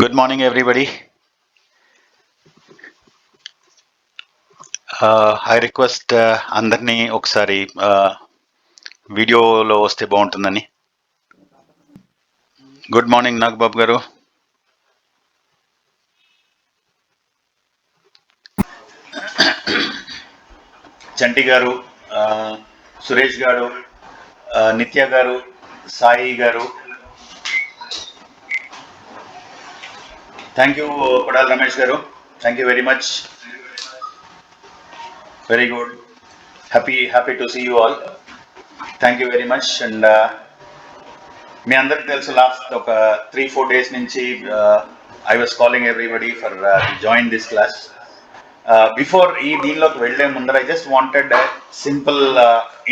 Good morning, everybody. I request అందరినీ ఒకసారి వీడియోలో వస్తే బాగుంటుందని. గుడ్ మార్నింగ్ నాగబాబు గారు. చంటి గారు, సురేష్ గారు, నిత్య గారు, సాయి గారు. థ్యాంక్ యూ కొడాలి రమేష్ గారు. Thank you very much. Very good. Happy to see you all. Thank you very much. And మీ అందరికి తెలుసు, లాస్ట్ ఒక 3-4 days నుంచి I was calling everybody for join this class. Before ఈ దీనిలోకి వెళ్లే ముందర I just wanted simple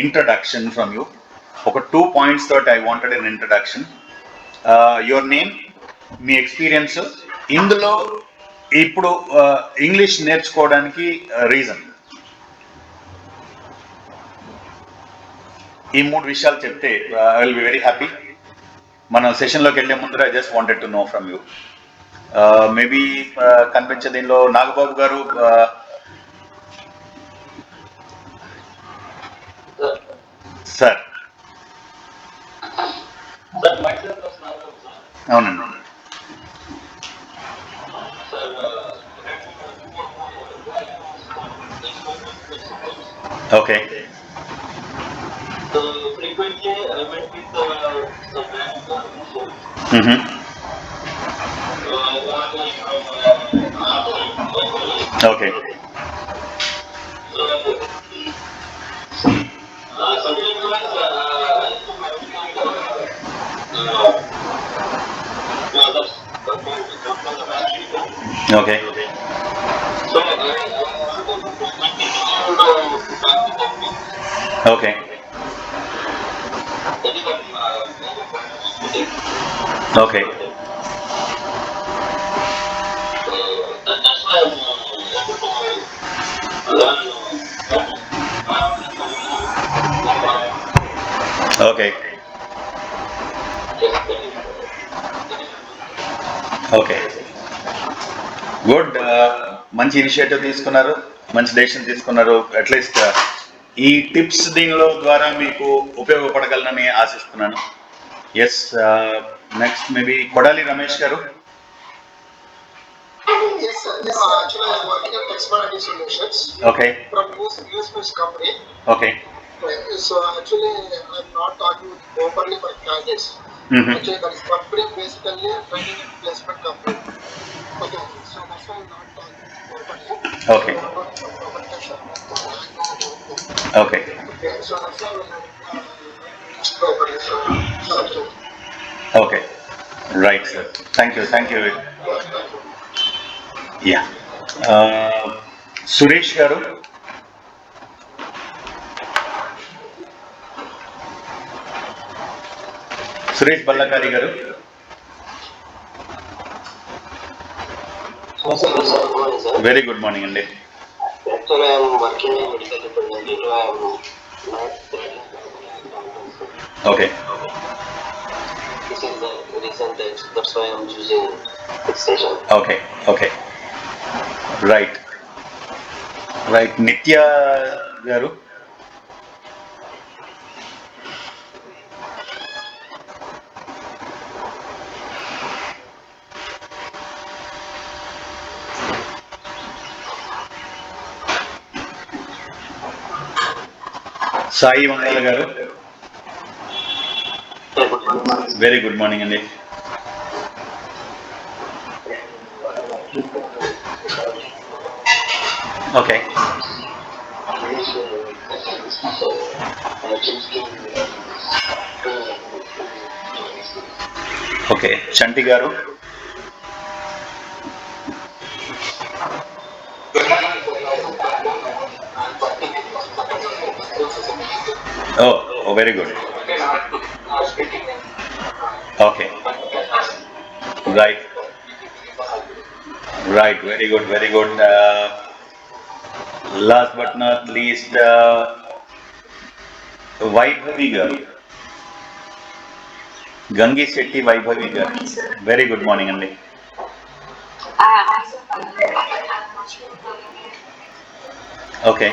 introduction from you. ఒక 2 points తోటి I wanted an introduction. Your name, మీ ఎక్స్పీరియన్స్, ఇందులో ఇప్పుడు ఇంగ్లీష్ నేర్చుకోవడానికి రీజన్, ఈ 3 విషయాలు చెప్తే I will be very happy. మనం సెషన్లోకి వెళ్లే ముందర I just wanted to know from you. Maybe కనిపించే దీనిలో నాగబాబు గారు, సార్. అవునండి. Okay. Okay. Okay. Okay. Okay. Okay. Okay. Good. మంచి ఇనిషియేటివ్ తీసుకున్నారు, మంచి డెసిషన్ తీసుకున్నారు. అట్లీస్ట్ ఈ టిప్స్ దీనిలో ద్వారా మీకు ఉపయోగపడగలనని ఆశిస్తున్నాను. Yes. Next maybe Kodali Ramesh garu. Yes, sir. Yes, actually, I'm working at Expert IT Solutions. Okay. From US-based company. Okay. So actually, I'm not talking openly for candidates. Actually, that is company basically training and placement company. Okay. So that's why I'm not talking openly. Okay. Okay. Okay. So that's why I'm openly. So. Okay. Right, sir. Thank you. Thank you. Yeah. Suresh గారు. సురేష్ బల్లకారి గారు. Very good morning అండి. Okay. Okay. Okay. Right. Right. నిత్య గారు. సాయి మంగళ గారు. Very good morning అండి. Okay. Okay. చంటి గారు. Oh, very good. Okay. Right. Right. Very good. Very good. Last but not least, Vaibhavi garu. Gangi Setti Vaibhavi garu. Very good morning, Andy. Okay.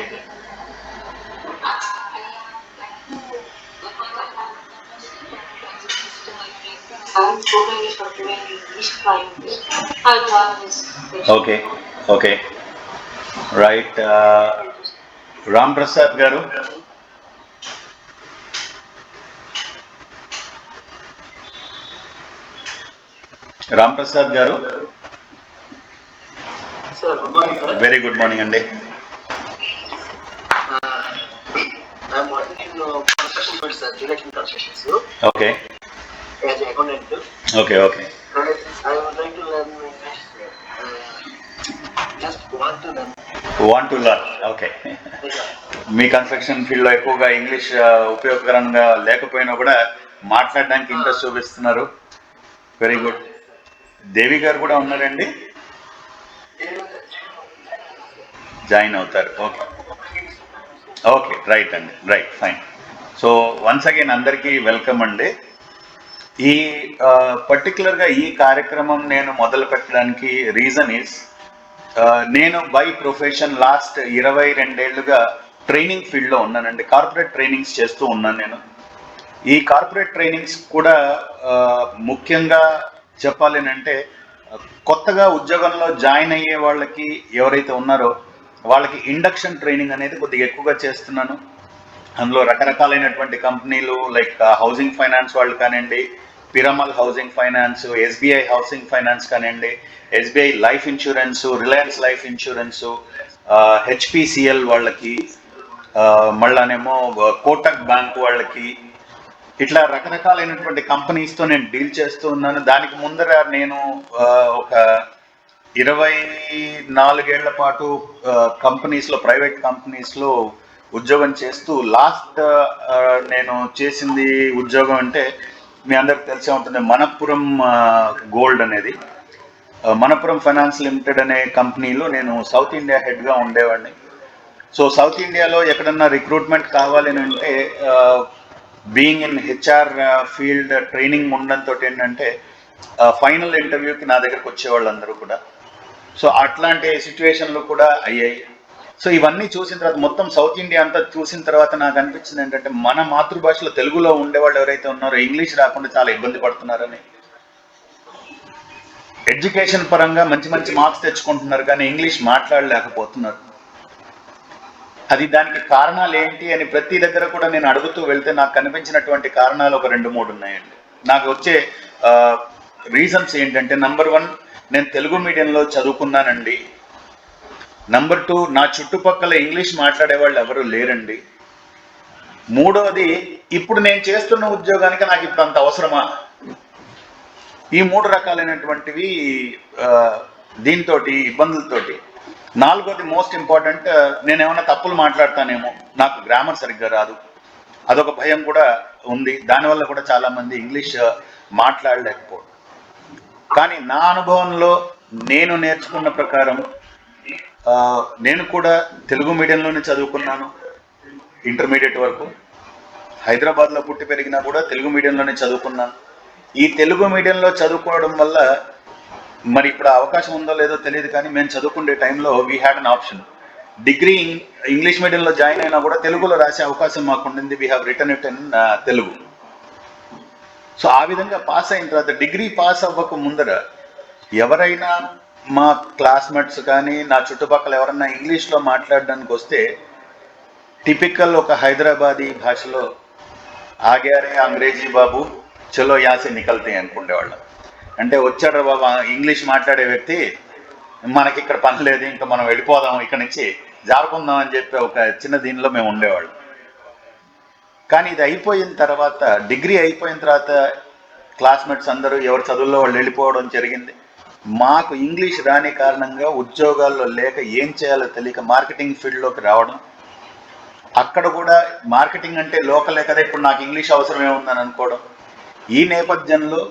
Okay. Okay. Right. Ram Prasad garu. Ram Prasad garu. Sir, good morning, sir. Very good morning, Andy. I'm working in construction field, sir, electrical constructions. Okay. As an accountant. Okay. Okay. I would like to learn English, sir. Just want to learn. Want to learn. Okay. Me construction field లో ఎక్కువగా English ఉపయోగకరంగా లేకపోయినా కూడా మాట్లాడడానికి interest చూపిస్తున్నారు. Very good. దేవి గారు కూడా ఉన్నారండి, జాయిన్ అవుతారు. ఓకే. ఓకే, రైట్ అండి, right, fine. So once again అందరికీ వెల్కమ్ అండి. ఈ పర్టికులర్గా ఈ కార్యక్రమం నేను మొదలు పెట్టడానికి రీజన్ ఈస్, నేను బై ప్రొఫెషన్ లాస్ట్ 22 ఏళ్ళుగా ట్రైనింగ్ ఫీల్డ్లో ఉన్నానండి. కార్పొరేట్ ట్రైనింగ్స్ చేస్తూ ఉన్నాను నేను. ఈ కార్పొరేట్ ట్రైనింగ్స్ కూడా ముఖ్యంగా చెప్పాలి అంటే, కొత్తగా ఉద్యోగంలో జాయిన్ అయ్యే వాళ్ళకి ఎవరైతే ఉన్నారో వాళ్ళకి ఇండక్షన్ ట్రైనింగ్ అనేది కొద్దిగా ఎక్కువగా చేస్తున్నాను. అందులో రకరకాలైనటువంటి కంపెనీలు లైక్ హౌసింగ్ ఫైనాన్స్ వాళ్ళు కానివ్వండి, Piramal housing finance, SBI housing finance కానివ్వండి, SBI life insurance, Reliance life insurance, HPCL వాళ్ళకి, మళ్ళానేమో కోటక్ బ్యాంక్ వాళ్ళకి, ఇట్లా రకరకాలైనటువంటి కంపెనీస్తో నేను డీల్ చేస్తూ ఉన్నాను. దానికి ముందర నేను ఒక 24 ఏళ్ల పాటు కంపెనీస్లో, ప్రైవేట్ కంపెనీస్లో ఉద్యోగం చేస్తూ, లాస్ట్ నేను చేసింది ఉద్యోగం అంటే మీ అందరికి తెలిసే ఉంటుంది, మనప్పురం గోల్డ్ అనేది. మనప్పురం ఫైనాన్స్ లిమిటెడ్ అనే కంపెనీలో నేను సౌత్ ఇండియా హెడ్గా ఉండేవాడిని. సో సౌత్ ఇండియాలో ఎక్కడన్నా రిక్రూట్మెంట్ కావాలి అంటే, being in HR field training ఉండడంతో ఏంటంటే ఫైనల్ ఇంటర్వ్యూకి నా దగ్గరకు వచ్చేవాళ్ళు అందరూ కూడా. సో అట్లాంటి సిచ్యువేషన్లు కూడా అయ్యాయి. సో ఇవన్నీ చూసిన తర్వాత, మొత్తం సౌత్ ఇండియా అంతా చూసిన తర్వాత నాకు అనిపించింది ఏంటంటే, మన మాతృభాషలో తెలుగులో ఉండేవాళ్ళు ఎవరైతే ఉన్నారో ఇంగ్లీష్ రాకుండా చాలా ఇబ్బంది పడుతున్నారని. ఎడ్యుకేషన్ పరంగా మంచి మంచి మార్క్స్ తెచ్చుకుంటున్నారు కానీ ఇంగ్లీష్ మాట్లాడలేకపోతున్నారు. అది దానికి కారణాలు ఏంటి అని ప్రతి దగ్గర కూడా నేను అడుగుతూ వెళ్తే నాకు కనిపించినటువంటి కారణాలు ఒక 2-3 ఉన్నాయండి. నాకు వచ్చే రీజన్స్ ఏంటంటే, నంబర్ 1, నేను తెలుగు మీడియంలో చదువుకున్నానండి. నంబర్ 2, నా చుట్టుపక్కల ఇంగ్లీష్ మాట్లాడే వాళ్ళు ఎవరు లేరండి. మూడవది, ఇప్పుడు నేను చేస్తున్న ఉద్యోగానికి నాకు ఇప్పుడు అంత అవసరమా? ఈ 3 రకాలైనటువంటివి దీంతో ఇబ్బందులతోటి. నాలుగోది మోస్ట్ ఇంపార్టెంట్, నేను ఏమైనా తప్పులు మాట్లాడతానేమో, నాకు గ్రామర్ సరిగ్గా రాదు, అదొక భయం కూడా ఉంది. దానివల్ల కూడా చాలామంది ఇంగ్లీష్ మాట్లాడలేకపోవడం. కానీ నా అనుభవంలో నేను నేర్చుకున్న ప్రకారం, నేను కూడా తెలుగు మీడియంలోనే చదువుకున్నాను ఇంటర్మీడియట్ వరకు. హైదరాబాద్లో పుట్టి పెరిగినా కూడా తెలుగు మీడియంలోనే చదువుకున్నాను. ఈ తెలుగు మీడియంలో చదువుకోవడం వల్ల, మరి ఇప్పుడు అవకాశం ఉందో లేదో తెలియదు కానీ, మేము చదువుకునే టైంలో we had an option. Degree English మీడియంలో జాయిన్ అయినా కూడా తెలుగులో రాసే అవకాశం మాకు ఉండింది. We have return it in Telugu. So ఆ విధంగా పాస్ అయిన తర్వాత, డిగ్రీ పాస్ అవ్వక ముందర ఎవరైనా మా క్లాస్మేట్స్ కానీ నా చుట్టుపక్కల ఎవరన్నా ఇంగ్లీష్లో మాట్లాడడానికి వస్తే, టిపికల్ ఒక హైదరాబాదీ భాషలో ఆగ్యారే అంగ్రేజీ బాబు, చలో యాసే నికల్తే అనుకునేవాళ్ళం. అంటే వచ్చాడు బాబా ఇంగ్లీష్ మాట్లాడే వ్యక్తి, మనకి ఇక్కడ పని లేదు, ఇంకా మనం వెళ్ళిపోదాం ఇక్కడి నుంచి, జారుకుందాం అని చెప్పి ఒక చిన్న దీనిలో మేము ఉండేవాళ్ళం. కానీ ఇది అయిపోయిన తర్వాత, డిగ్రీ అయిపోయిన తర్వాత క్లాస్మేట్స్ అందరూ ఎవరి చదువుల్లో వాళ్ళు వెళ్ళిపోవడం జరిగింది. మాకు ఇంగ్లీష్ రాని కారణంగా ఉద్యోగాల్లో లేక ఏం చేయాలో తెలియక మార్కెటింగ్ ఫీల్డ్లోకి రావడం. అక్కడ కూడా మార్కెటింగ్ అంటే లోకలే కదా, ఇప్పుడు నాకు ఇంగ్లీష్ అవసరం ఏముందని అనుకోవడం. ఈ నేపథ్యంలో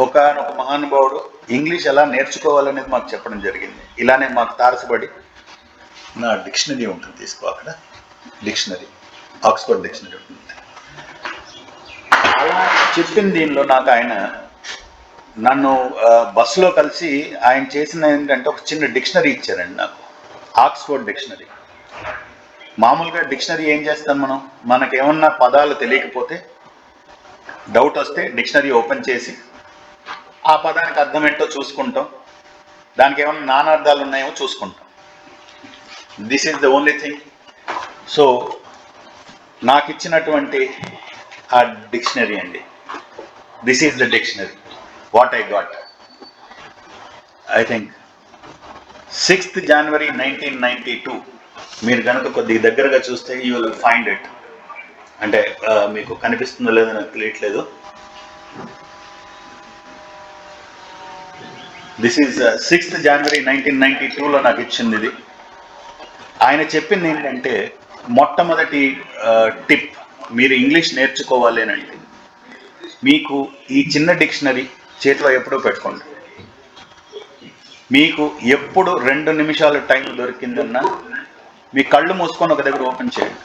ఒకనొక మహానుభావుడు ఇంగ్లీష్ ఎలా నేర్చుకోవాలనేది మాకు చెప్పడం జరిగింది. ఇలానే మాకు తారసపడి, నా డిక్షనరీ ఉంటుంది తీసుకో, అక్కడ డిక్షనరీ, ఆక్స్ఫర్డ్ డిక్షనరీ ఉంటుంది. అలా చెప్పిన దీనిలో నాకు ఆయన నన్ను బస్సులో కలిసి ఆయన చేసిన ఏంటంటే ఒక చిన్న డిక్షనరీ ఇచ్చారండి నాకు, ఆక్స్ఫోర్డ్ డిక్షనరీ. మామూలుగా డిక్షనరీ ఏం చేస్తాం మనం, మనకేమన్నా పదాలు తెలియకపోతే డౌట్ వస్తే డిక్షనరీ ఓపెన్ చేసి ఆ పదానికి అర్థం ఏంటో చూసుకుంటాం, దానికి ఏమైనా నానార్థాలు ఉన్నాయేమో చూసుకుంటాం. This is the only thing. So నాకు ఇచ్చినటువంటి ఆ డిక్షనరీ అండి, this is the dictionary what I got. I think 6th January 1992. మీరు కనుక కొద్దిగా దగ్గరగా చూస్తే యూ విల్ ఫైండ్ ఇట్. అంటే మీకు కనిపిస్తుందో లేదో నాకు తెలియట్లేదు. దిస్ ఈజ్ 6th January 1992లో నాకు ఇచ్చింది ఇది. ఆయన చెప్పింది ఏంటంటే, మొట్టమొదటి టిప్ మీరు ఇంగ్లీష్ నేర్చుకోవాలి అని అంటే మీకు ఈ చిన్న డిక్షనరీ చేతిలో ఎప్పుడూ పెట్టుకోండి. మీకు ఎప్పుడు 2 నిమిషాలు టైం దొరికిందన్నా మీ కళ్ళు మూసుకొని ఒక దగ్గర ఓపెన్ చేయండి.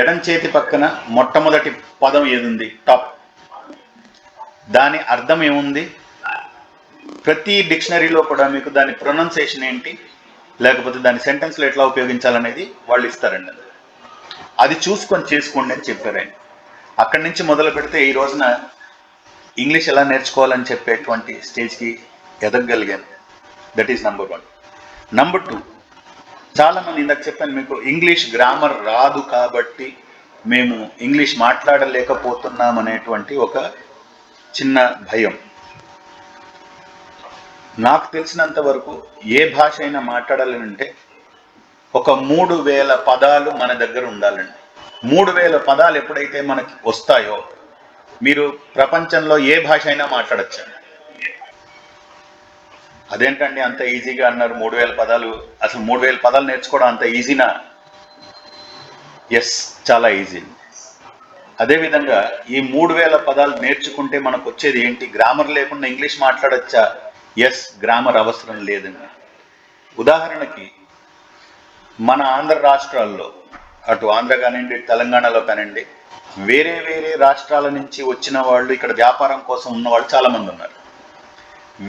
ఎడం చేతి పక్కన మొట్టమొదటి పదం ఏదుంది, టాప్, దాని అర్థం ఏముంది, ప్రతి డిక్షనరీలో కూడా మీకు దాని ప్రొనౌన్సియేషన్ ఏంటి, లేకపోతే దాని సెంటెన్స్లో ఎట్లా ఉపయోగించాలనేది వాళ్ళు ఇస్తారండి. అది చూసుకొని చేసుకోండి అని చెప్పారు ఆయన. అక్కడి నుంచి మొదలు పెడితే ఈ రోజున ఇంగ్లీష్ ఎలా నేర్చుకోవాలని చెప్పేటువంటి స్టేజ్కి ఎదగగలిగాను. That is number 1. నంబర్ 2, చాలామంది ఇందాక చెప్పాను మీకు ఇంగ్లీష్ గ్రామర్ రాదు కాబట్టి మేము ఇంగ్లీష్ మాట్లాడలేకపోతున్నాం అనేటువంటి ఒక చిన్న భయం. నాకు తెలిసినంత వరకు ఏ భాష అయినా మాట్లాడాలంటే ఒక 3000 పదాలు మన దగ్గర ఉండాలండి. 3000 పదాలు ఎప్పుడైతే మనకి వస్తాయో మీరు ప్రపంచంలో ఏ భాష అయినా మాట్లాడచ్చు. అదేంటండి అంత ఈజీగా అన్నారు 3000 పదాలు, అసలు 3000 పదాలు నేర్చుకోవడం అంత ఈజీనా? ఎస్, చాలా ఈజీ. అదేవిధంగా ఈ 3000 పదాలు నేర్చుకుంటే మనకు వచ్చేది ఏంటి? గ్రామర్ లేకుండా ఇంగ్లీష్ మాట్లాడచ్చా? ఎస్, గ్రామర్ అవసరం లేదండి. ఉదాహరణకి మన ఆంధ్ర రాష్ట్రాల్లో, అటు ఆంధ్ర కానివ్వండి, తెలంగాణలో కానివ్వండి, వేరే వేరే రాష్ట్రాల నుంచి వచ్చిన వాళ్ళు ఇక్కడ వ్యాపారం కోసం ఉన్న వాళ్ళు చాలామంది ఉన్నారు.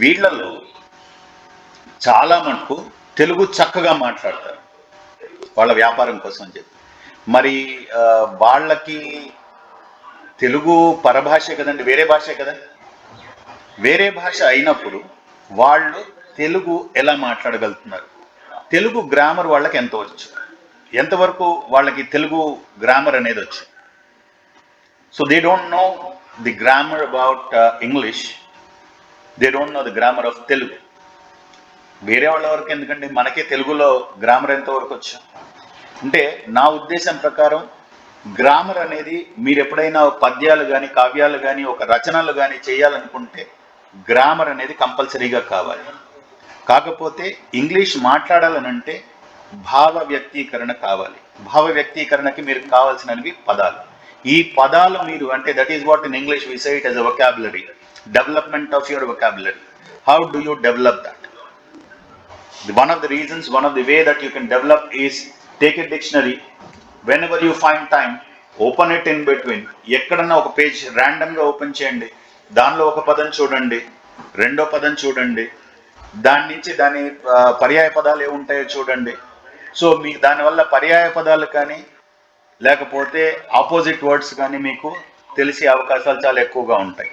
వీళ్ళలో చాలా మటుకు తెలుగు చక్కగా మాట్లాడతారు వాళ్ళ వ్యాపారం కోసం అని చెప్పి. మరి వాళ్ళకి తెలుగు పరభాషే కదండి, వేరే భాషే కదా. వేరే భాష అయినప్పుడు వాళ్ళు తెలుగు ఎలా మాట్లాడగలుగుతున్నారు? తెలుగు గ్రామర్ వాళ్ళకి ఎంత వచ్చు, ఎంతవరకు వాళ్ళకి తెలుగు గ్రామర్ అనేది వచ్చు? So they don't know the grammar about English, they don't know the grammar of Telugu. వేరే వాళ్ళ వరకు ఎందుకంటే మనకే తెలుగులో గ్రామర్ ఎంతవరకు వచ్చు అంటే, నా ఉద్దేశం ప్రకారం గ్రామర్ అనేది మీరు ఎప్పుడైనా పద్యాలు కానీ కావ్యాలు కానీ ఒక రచనలు కానీ చేయాలనుకుంటే గ్రామర్ అనేది కంపల్సరీగా కావాలి. కాకపోతే ఇంగ్లీష్ మాట్లాడాలనంటే భావ వ్యక్తీకరణ కావాలి. భావ వ్యక్తీకరణకి మీరు కావాల్సినవి పదాలు. ఈ పదాలు మీరు అంటే that is what in English we say it as a vocabulary, development of your vocabulary. How do you develop that? One of the reasons, one of the way that you can develop is take a dictionary. Whenever you find time, open it in between. ఎక్కడన్నా ఒక page ర్యాండమ్గా open చేయండి, దానిలో ఒక పదం చూడండి, రెండో పదం చూడండి, దాని నుంచి దాని పర్యాయ పదాలు ఏముంటాయో చూడండి. సో మీకు దానివల్ల పర్యాయ పదాలు కానీ లేకపోతే ఆపోజిట్ వర్డ్స్ కానీ మీకు తెలిసే అవకాశాలు చాలా ఎక్కువగా ఉంటాయి.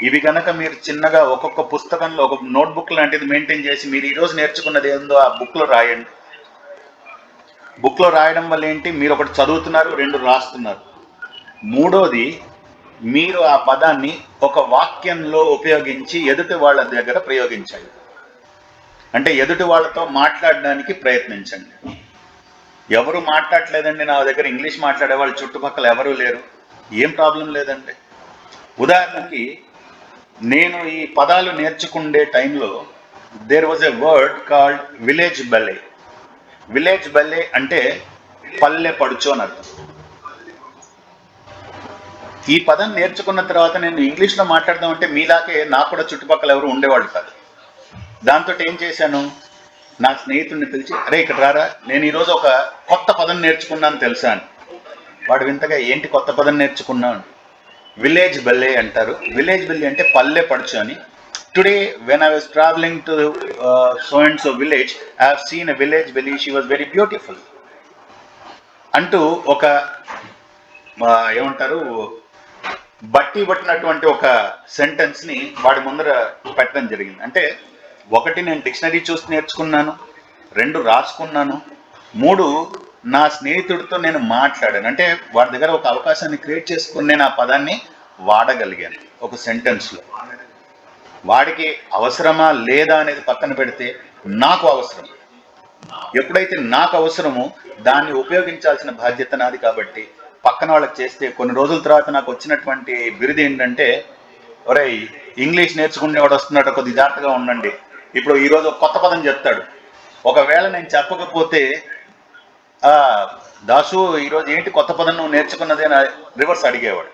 ఇవి కనుక మీరు చిన్నగా ఒక్కొక్క పుస్తకంలో ఒక నోట్బుక్ లాంటిది మెయింటైన్ చేసి మీరు ఈరోజు నేర్చుకున్నది ఏందో ఆ బుక్లో రాయండి. బుక్లో రాయడం వల్ల ఏంటి, మీరు ఒకటి చదువుతున్నారు, 2 రాస్తున్నారు. మూడోది, మీరు ఆ పదాన్ని ఒక వాక్యంలో ఉపయోగించి ఎదుటి వాళ్ళ దగ్గర ప్రయోగించండి. అంటే ఎదుటి వాళ్ళతో మాట్లాడడానికి ప్రయత్నించండి. ఎవరు మాట్లాడలేదండి నా దగ్గర ఇంగ్లీష్ మాట్లాడే వాళ్ళు చుట్టుపక్కల ఎవరూ లేరు, ఏం ప్రాబ్లం లేదండి. ఉదాహరణకి నేను ఈ పదాలు నేర్చుకునే టైంలో there was a word called village belle. Village belle అంటే పల్లె పడుచు అని అర్థం. ఈ పదం నేర్చుకున్న తర్వాత నేను ఇంగ్లీష్లో మాట్లాడదామంటే మీలాగే నాకు కూడా చుట్టుపక్కల ఎవరు ఉండేవాళ్ళు కాదు. దాంతో ఏం చేశాను, నా స్నేహితుడిని పిలిచి, అరే ఇక్కడ రారా, నేను ఈరోజు ఒక కొత్త పదం నేర్చుకున్నాను తెలుసా అని. వాడు వింతగా, ఏంటి కొత్త పదం నేర్చుకున్నాను? విలేజ్ బెల్లే అంటారు. విలేజ్ బెల్లే అంటే పల్లె పడుచు అని. Today when I was travelling to so and so village, I have seen a village belly, she was very beautiful అంటూ ఒక ఏమంటారు బట్టి పట్టినటువంటి ఒక సెంటెన్స్ ని వాడి ముందర పెట్టడం జరిగింది. అంటే ఒకటి, నేను డిక్షనరీ చూసి నేర్చుకున్నాను. 2 రాసుకున్నాను. 3 నా స్నేహితుడితో నేను మాట్లాడాను. అంటే వాడి దగ్గర ఒక అవకాశాన్ని క్రియేట్ చేసుకుని నేను ఆ పదాన్ని వాడగలిగాను ఒక సెంటెన్స్లో. వాడికి అవసరమా లేదా అనేది పక్కన పెడితే నాకు అవసరం. ఎప్పుడైతే నాకు అవసరమో దాన్ని ఉపయోగించాల్సిన బాధ్యత నాది. కాబట్టి పక్కన వాళ్ళకి చేస్తే కొన్ని రోజుల తర్వాత నాకు వచ్చినటువంటి బిరుదు ఏంటంటే, ఒరే ఇంగ్లీష్ నేర్చుకునేవాడు వస్తున్నాడు, కొద్ది జాగ్రత్తగా ఉండండి. ఇప్పుడు ఈరోజు కొత్త పదం చెప్తాడు, ఒకవేళ నేను చెప్పకపోతే దాసు ఈరోజు ఏంటి కొత్త పదం నువ్వు నేర్చుకున్నది అని రివర్స్ అడిగేవాడు.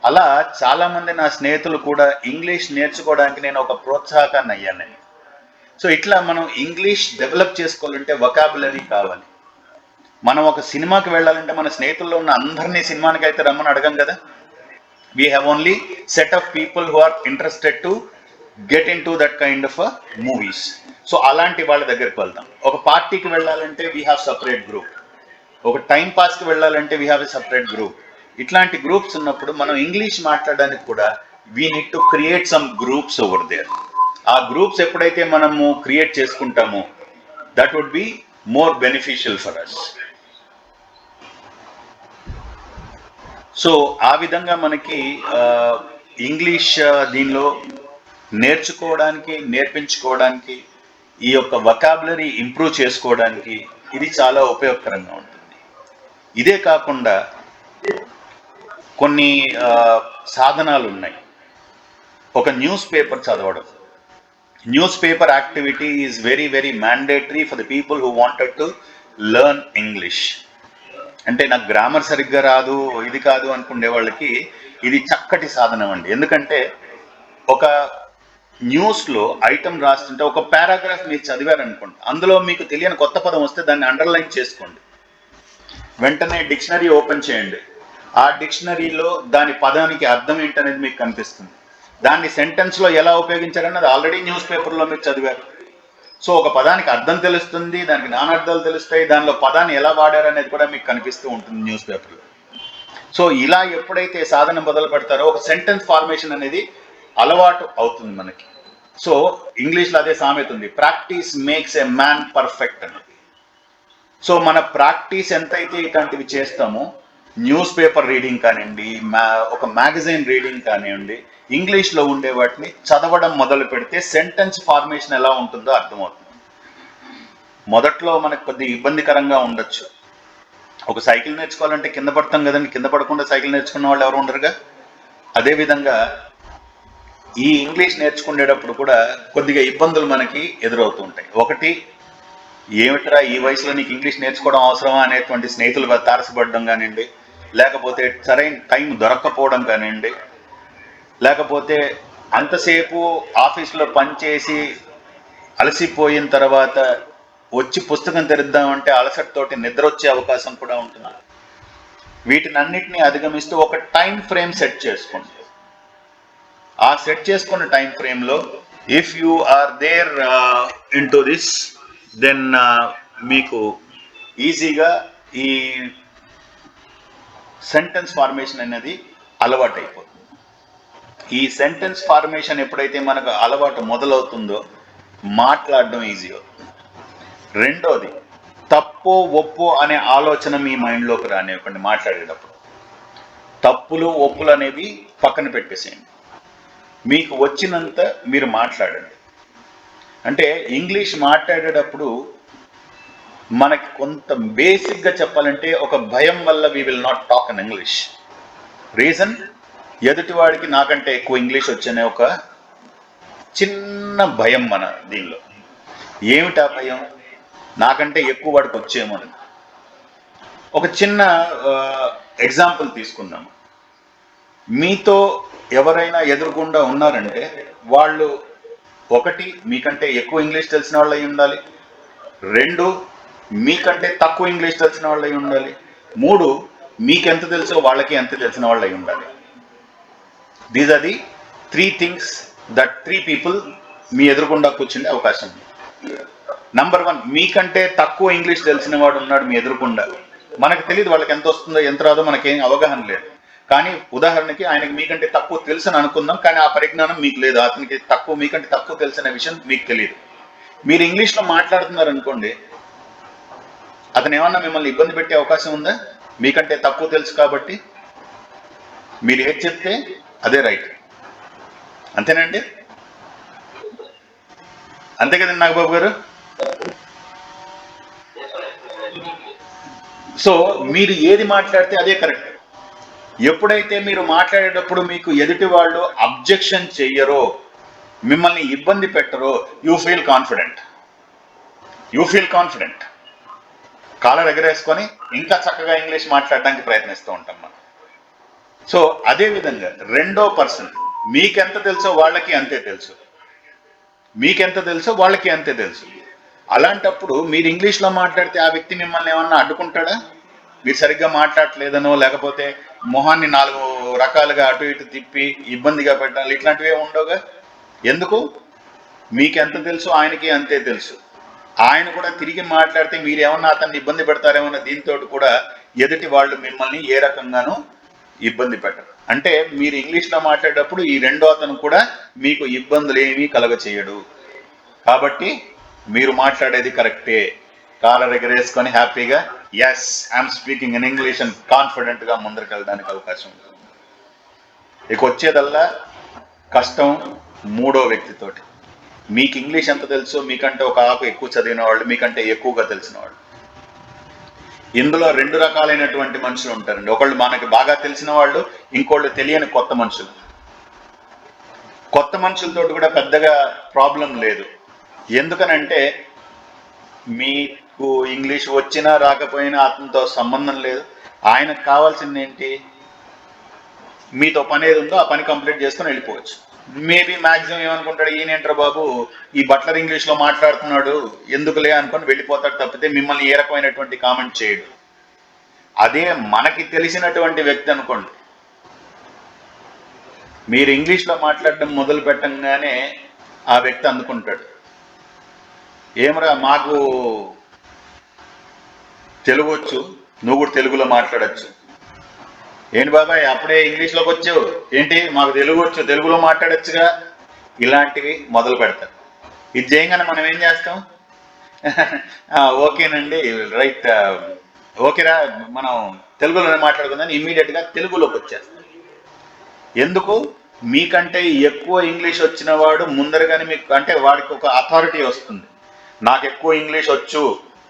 అలా చాలామంది నా స్నేహితులు కూడా ఇంగ్లీష్ నేర్చుకోవడానికి నేను ఒక ప్రోత్సాహకాన్ని అయ్యాను. సో ఇట్లా మనం ఇంగ్లీష్ డెవలప్ చేసుకోవాలంటే వొకాబులరీ కావాలి. మనం ఒక సినిమాకి వెళ్ళాలంటే మన స్నేహితుల్లో ఉన్న అందరినీ సినిమానికి అయితే రమ్మని అడగం కదా. We have only set of people who are interested to get in to that kind of movies. So అలాంటి వాళ్ళ దగ్గరికి వెళ్తాం. ఒక పార్టీకి వెళ్ళాలంటే వీ హ్యావ్ సపరేట్ గ్రూప్. ఒక టైం పాస్కి వెళ్ళాలంటే we have a separate group. ఇట్లాంటి గ్రూప్స్ ఉన్నప్పుడు మనం ఇంగ్లీష్ మాట్లాడడానికి కూడా we need to create some groups over there. ఆ గ్రూప్స్ ఎప్పుడైతే మనము క్రియేట్ చేసుకుంటామో that would be more beneficial for us. So ఆ విధంగా మనకి ఇంగ్లీష్ దీనిలో నేర్చుకోవడానికి, నేర్పించుకోవడానికి, ఈ యొక్క వొకాబులరీ ఇంప్రూవ్ చేసుకోవడానికి ఇది చాలా ఉపయోగకరంగా ఉంటుంది. ఇదే కాకుండా కొన్ని సాధనాలు ఉన్నాయి. ఒక న్యూస్ పేపర్ చదవడం. News paper activity is very very mandatory for the people who wanted to learn English. అంటే నాకు గ్రామర్ సరిగ్గా రాదు, ఇది కాదు అనుకునే వాళ్ళకి ఇది చక్కటి సాధనం అండి. ఎందుకంటే ఒక న్యూస్లో ఐటమ్ రాస్తుంటే ఒక పారాగ్రాఫ్ మీరు చదివారనుకోండి, అందులో మీకు తెలియని కొత్త పదం వస్తే దాన్ని అండర్లైన్ చేసుకోండి. వెంటనే డిక్షనరీ ఓపెన్ చేయండి. ఆ డిక్షనరీలో దాని పదానికి అర్థం ఏంటనేది మీకు కనిపిస్తుంది. దాన్ని సెంటెన్స్లో ఎలా ఉపయోగించారన్నది ఆల్రెడీ న్యూస్ పేపర్లో మీరు చదివారు. సో ఒక పదానికి అర్థం తెలుస్తుంది, దానికి నానార్థాలు తెలుస్తాయి, దానిలో పదాన్ని ఎలా వాడారు అనేది కూడా మీకు కనిపిస్తూ ఉంటుంది న్యూస్ పేపర్లో. సో ఇలా ఎప్పుడైతే సాధన మొదలు పెడతారో ఒక సెంటెన్స్ ఫార్మేషన్ అనేది అలవాటు అవుతుంది మనకి. సో ఇంగ్లీష్లో అదే సామెత ఉంది, practice makes a man perfect అని. సో మన ప్రాక్టీస్ ఎంతైతే ఇట్లాంటివి చేస్తామో, న్యూస్ పేపర్ రీడింగ్ కానివ్వండి, ఒక మ్యాగజైన్ రీడింగ్ కానివ్వండి, ఇంగ్లీష్లో ఉండే వాటిని చదవడం మొదలు పెడితే సెంటెన్స్ ఫార్మేషన్ ఎలా ఉంటుందో అర్థమవుతుంది. మొదట్లో మనకు కొద్ది ఇబ్బందికరంగా ఉండొచ్చు. ఒక సైకిల్ నేర్చుకోవాలంటే కింద పడతాం కదండి, కింద పడకుండా సైకిల్ నేర్చుకున్న వాళ్ళు ఎవరు ఉండరుగా. అదేవిధంగా ఈ ఇంగ్లీష్ నేర్చుకునేటప్పుడు కూడా కొద్దిగా ఇబ్బందులు మనకి ఎదురవుతూ ఉంటాయి. ఒకటి, ఏమిట్రా ఈ వయసులో నీకు ఇంగ్లీష్ నేర్చుకోవడం అవసరమా అనేటువంటి స్నేహితులు తారసపడడం కానివ్వండి, లేకపోతే సరైన టైం దొరక్కపోవడం కానివ్వండి, లేకపోతే అంతసేపు ఆఫీస్లో పనిచేసి అలసిపోయిన తర్వాత వచ్చి పుస్తకం తెరుద్దామంటే అలసటతోటి నిద్ర వచ్చే అవకాశం కూడా ఉంటుంది. వీటినన్నిటినీ అధిగమిస్తూ ఒక టైం ఫ్రేమ్ సెట్ చేసుకోండి. ఆ సెట్ చేసుకున్న టైం ఫ్రేమ్లో if you are there in to this, then మీకు ఈజీగా ఈ సెంటెన్స్ ఫార్మేషన్ అనేది అలవాటు అయిపోతుంది. ఈ సెంటెన్స్ ఫార్మేషన్ ఎప్పుడైతే మనకు అలవాటు మొదలవుతుందో మాట్లాడడం ఈజీ అవుతుంది. రెండోది, తప్పో ఒప్పో అనే ఆలోచన మీ మైండ్లోకి రానివ్వకండి. మాట్లాడేటప్పుడు తప్పులు ఒప్పులు అనేవి పక్కన పెట్టేసేయండి. మీకు వచ్చినంత మీరు మాట్లాడండి. అంటే ఇంగ్లీష్ మాట్లాడేటప్పుడు మనకి కొంత బేసిక్గా చెప్పాలంటే ఒక భయం వల్ల we will not talk in English. Reason, ఎదుటివాడికి నాకంటే ఎక్కువ ఇంగ్లీష్ వచ్చనే ఒక చిన్న భయం మన దీనిలో. ఏమిటా భయం? నాకంటే ఎక్కువ వాడికి వచ్చేమని. ఒక చిన్న ఎగ్జాంపుల్ తీసుకుందాం. మీతో ఎవరైనా ఎదురుకుండా ఉన్నారంటే వాళ్ళు, ఒకటి, మీకంటే ఎక్కువ ఇంగ్లీష్ తెలిసిన వాళ్ళు అయి ఉండాలి. 2, మీకంటే తక్కువ ఇంగ్లీష్ తెలిసిన వాళ్ళు అయి ఉండాలి. 3, మీకెంత తెలుసో వాళ్ళకి ఎంత తెలిసిన వాళ్ళు అయి ఉండాలి. These are the 3 things that 3 people మీ ఎదురుకుండా కూర్చుండే అవకాశం ఉంది. నంబర్ 1, మీకంటే తక్కువ ఇంగ్లీష్ తెలిసిన వాడు ఉన్నాడు మీ ఎదురుకుండా. మనకు తెలియదు వాళ్ళకి ఎంత వస్తుందో ఎంత రాదో మనకేం అవగాహన లేదు. కానీ ఉదాహరణకి ఆయనకి మీకంటే తక్కువ తెలుసు అని అనుకుందాం, కానీ ఆ పరిజ్ఞానం మీకు లేదు. అతనికి మీకంటే తక్కువ తెలిసిన విషయం మీకు తెలియదు. మీరు ఇంగ్లీష్లో మాట్లాడుతున్నారు అనుకోండి, అతను ఏమన్నా మిమ్మల్ని ఇబ్బంది పెట్టే అవకాశం ఉందా? మీకంటే తక్కువ తెలుసు కాబట్టి మీరు ఏది చెప్తే అదే రైట్. అంతేనండి? అంతే కదండి నాగబాబు గారు? సో మీరు ఏది మాట్లాడితే అదే కరెక్ట్. ఎప్పుడైతే మీరు మాట్లాడేటప్పుడు మీకు ఎదుటి వాళ్ళు అబ్జెక్షన్ చెయ్యరో, మిమ్మల్ని ఇబ్బంది పెట్టరో, యూ ఫీల్ కాన్ఫిడెంట్. కాలర్ ఎగరేసుకొని ఇంకా చక్కగా ఇంగ్లీష్ మాట్లాడడానికి ప్రయత్నిస్తూ ఉంటాం మనం. సో అదే విధంగా రెండో పర్సన్ మీకెంత తెలుసో వాళ్ళకి అంతే తెలుసు, అలాంటప్పుడు మీరు ఇంగ్లీష్లో మాట్లాడితే ఆ వ్యక్తి మిమ్మల్ని ఏమన్నా అడ్డుకుంటాడా? మీరు సరిగ్గా మాట్లాడలేదనో, లేకపోతే మొహాన్ని 4 రకాలుగా అటు ఇటు తిప్పి ఇబ్బందిగా పెట్టాలి, ఇట్లాంటివి ఉండవుగా. ఎందుకు? మీకెంత తెలుసు ఆయనకి అంతే తెలుసు. ఆయన కూడా తిరిగి మాట్లాడితే మీరేమన్నా అతన్ని ఇబ్బంది పెడతారేమన్న దీంతో కూడా ఎదుటి వాళ్ళు మిమ్మల్ని ఏ రకంగానూ ఇబ్బంది పెట్టరు. అంటే మీరు ఇంగ్లీష్లో మాట్లాడేటప్పుడు ఈ రెండో అతను కూడా మీకు ఇబ్బందులు ఏమీ కలగ చేయడు. కాబట్టి మీరు మాట్లాడేది కరెక్టే. కాలర్ ఎగరేసుకొని హ్యాపీగా yes I'm speaking in English అని కాన్ఫిడెంట్గా ముందరికి వెళ్ళడానికి అవకాశం ఉంటుంది. ఇక వచ్చేదల్లా కష్టం మూడో వ్యక్తితోటి. మీకు ఇంగ్లీష్ ఎంత తెలుసో, మీకంటే ఒక ఆకు ఎక్కువ చదివిన వాళ్ళు, మీకంటే ఎక్కువగా తెలిసిన వాళ్ళు. ఇందులో 2 రకాలైనటువంటి మనుషులు ఉంటారండి. ఒకళ్ళు మనకి బాగా తెలిసిన వాళ్ళు, ఇంకోళ్ళు తెలియని కొత్త మనుషులు. కొత్త మనుషులతో కూడా పెద్దగా ప్రాబ్లం లేదు. ఎందుకనంటే మీకు ఇంగ్లీష్ వచ్చినా రాకపోయినా అతనితో సంబంధం లేదు. ఆయనకు కావాల్సింది ఏంటి? మీతో పని ఏది ఉందో ఆ పని కంప్లీట్ చేసుకుని వెళ్ళిపోవచ్చు. మేబీ మ్యాక్సిమం ఏమనుకుంటాడు, ఈయనేంట్రా బాబు ఈ బట్లర్ ఇంగ్లీష్లో మాట్లాడుతున్నాడు ఎందుకులే అనుకొని వెళ్ళిపోతాడు తప్పితే మిమ్మల్ని ఏ రకమైనటువంటి కామెంట్ చేయడు. అదే మనకి తెలిసినటువంటి వ్యక్తి అనుకోండి, మీరు ఇంగ్లీష్లో మాట్లాడడం మొదలు పెట్టంగానే ఆ వ్యక్తి అందుకుంటాడు, ఏమరా మాకు తెలుగు వచ్చు, నువ్వు కూడా తెలుగులో మాట్లాడచ్చు. ఏంటి బాబాయ్ అప్పుడే ఇంగ్లీష్లోకి వచ్చావు, ఏంటి మాకు తెలుగు వచ్చు, తెలుగులో మాట్లాడచ్చుగా, ఇలాంటివి మొదలు పెడతారు. ఇది చేయగానే మనం ఏం చేస్తాం? ఓకేనండి, రైట్, ఓకేరా మనం తెలుగులోనే మాట్లాడుకుందని ఇమ్మీడియట్గా తెలుగులోకి వచ్చేస్తాం. ఎందుకు? మీకంటే ఎక్కువ ఇంగ్లీష్ వచ్చిన వాడు ముందరగానే మీకు, అంటే వాడికి ఒక అథారిటీ వస్తుంది, నాకు ఎక్కువ ఇంగ్లీష్ వచ్చు,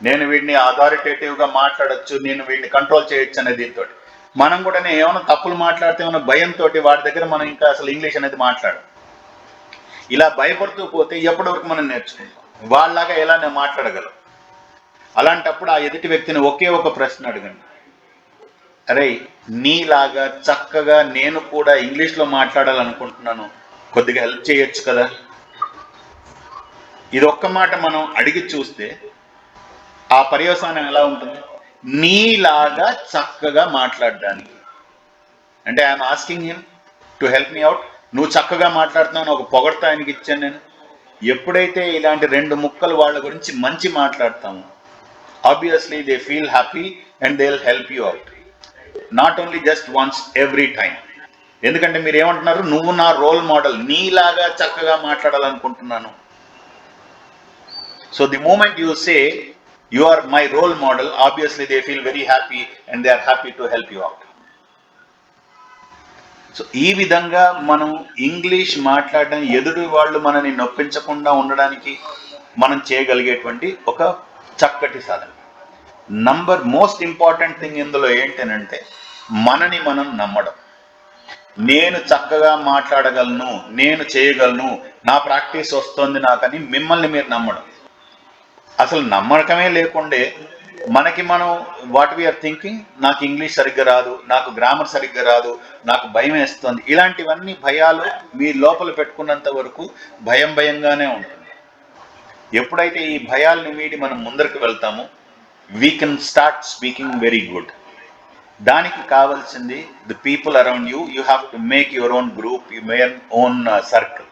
నేను వీడిని అథారిటేటివ్గా మాట్లాడచ్చు, నేను వీడిని కంట్రోల్ చేయొచ్చు అనే దీంతో మనం కూడా ఏమైనా తప్పులు మాట్లాడితే ఏమైనా భయంతో వాడి దగ్గర మనం ఇంకా అసలు ఇంగ్లీష్ అనేది మాట్లాడం. ఇలా భయపడుతూ పోతే ఎప్పటి వరకు మనం నేర్చుకుంటాం? వాళ్ళలాగా ఎలా నేను మాట్లాడగలం? అలాంటప్పుడు ఆ ఎదుటి వ్యక్తిని ఒకే ఒక ప్రశ్న అడగండి, అరే నీలాగా చక్కగా నేను కూడా ఇంగ్లీష్లో మాట్లాడాలనుకుంటున్నాను, కొద్దిగా హెల్ప్ చేయొచ్చు కదా. ఇది ఒక్క మాట మనం అడిగి చూస్తే ఆ పర్యవసానం ఎలా ఉంటుంది? నీలాగా చక్కగా మాట్లాడడానికి. అంటే I'm asking him to help me out. నువ్వు చక్కగా మాట్లాడుతున్నావు ఒక పొగడ్త ఆయనకి ఇచ్చాను నేను. ఎప్పుడైతే ఇలాంటి 2 ముక్కలు వాళ్ళ గురించి మంచి మాట్లాడతాము, obviously they feel happy and they will help you out. Not only just once, every time. ఎందుకంటే మీరు ఏమంటున్నారు, నువ్వు నా రోల్ మోడల్, నీలాగా చక్కగా మాట్లాడాలనుకుంటున్నాను. So the moment you say you are my role model, obviously they feel very happy and they are happy to help you out. So ఈ విధంగా మనం ఇంగ్లీష్ మాట్లాడడం ఎదుటి వాళ్ళు మనని నొప్పించకుండా ఉండడానికి మనం చేయగలిగేటువంటి ఒక చక్కటి సాధన. మోస్ట్ ఇంపార్టెంట్ థింగ్ ఇందులో ఏంటనంటే మనని మనం నమ్మడం. నేను చక్కగా మాట్లాడగలను, నేను చేయగలను, నా ప్రాక్టీస్ వస్తుంది నాకని మిమ్మల్ని మీరు నమ్మడం. అసలు నమ్మకమే లేకుండే మనకి మనం వాట్ వీఆర్ థింకింగ్, నాకు ఇంగ్లీష్ సరిగ్గా రాదు, నాకు గ్రామర్ సరిగ్గా రాదు, నాకు భయం వేస్తుంది, ఇలాంటివన్నీ భయాలు మీ లోపల పెట్టుకున్నంత వరకు భయంగానే ఉంటుంది. ఎప్పుడైతే ఈ భయాల్ని వీడి మనం ముందరికి వెళ్తామో we can start speaking very good. దానికి కావాల్సింది the people around you, you have to make your own group, your own circle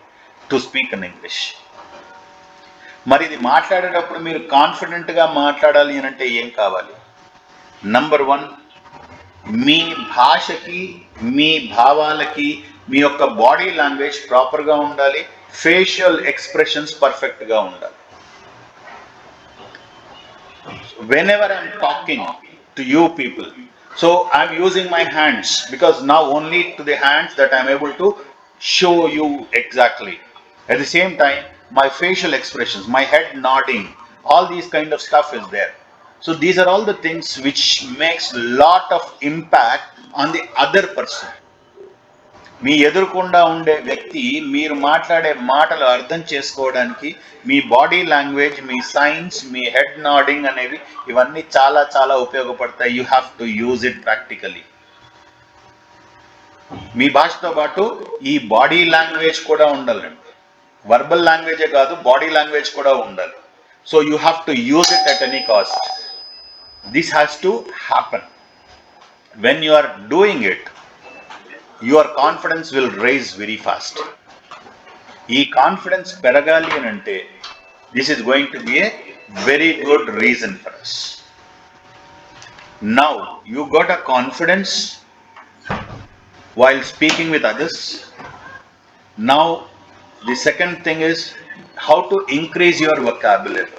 to speak in English. మరి ఇది మాట్లాడేటప్పుడు మీరు కాన్ఫిడెంట్గా మాట్లాడాలి అని అంటే ఏం కావాలి? నంబర్ 1, మీ భాషకి, మీ భావాలకి మీ యొక్క బాడీ లాంగ్వేజ్ ప్రాపర్గా ఉండాలి, ఫేషియల్ ఎక్స్ప్రెషన్స్ పర్ఫెక్ట్గా ఉండాలి. Whenever I'm talking to you people, so I'm using my hands, because now only to the hands that I'm able to show you exactly. At the same time, my facial expressions, my head nodding, all these kind of stuff is there. So these are all the things which makes lot of impact on the other person. మీ ఎదురుకుండా ఉండే వ్యక్తి మీరు మాట్లాడే మాటలు అర్థం చేసుకోవడానికి మీ body language, మీ సైన్స్, మీ హెడ్ నాడింగ్ అనేవి ఇవన్నీ చాలా చాలా ఉపయోగపడతాయి. You have to use it practically. మీ భాషతో పాటు ఈ బాడీ లాంగ్వేజ్ కూడా ఉండాలండి. వర్బల్ లాంగ్వేజే కాదు, బాడీ లాంగ్వేజ్ కూడా ఉండాలి. So you have to use it at any cost. This has to happen. When you are doing it, your confidence will raise very fast. ఈ కాన్ఫిడెన్స్ పెరగాలి అని అంటే this is going to be a very good reason for us. Now you got a confidence while speaking with others. Now the second thing is how to increase your vocabulary.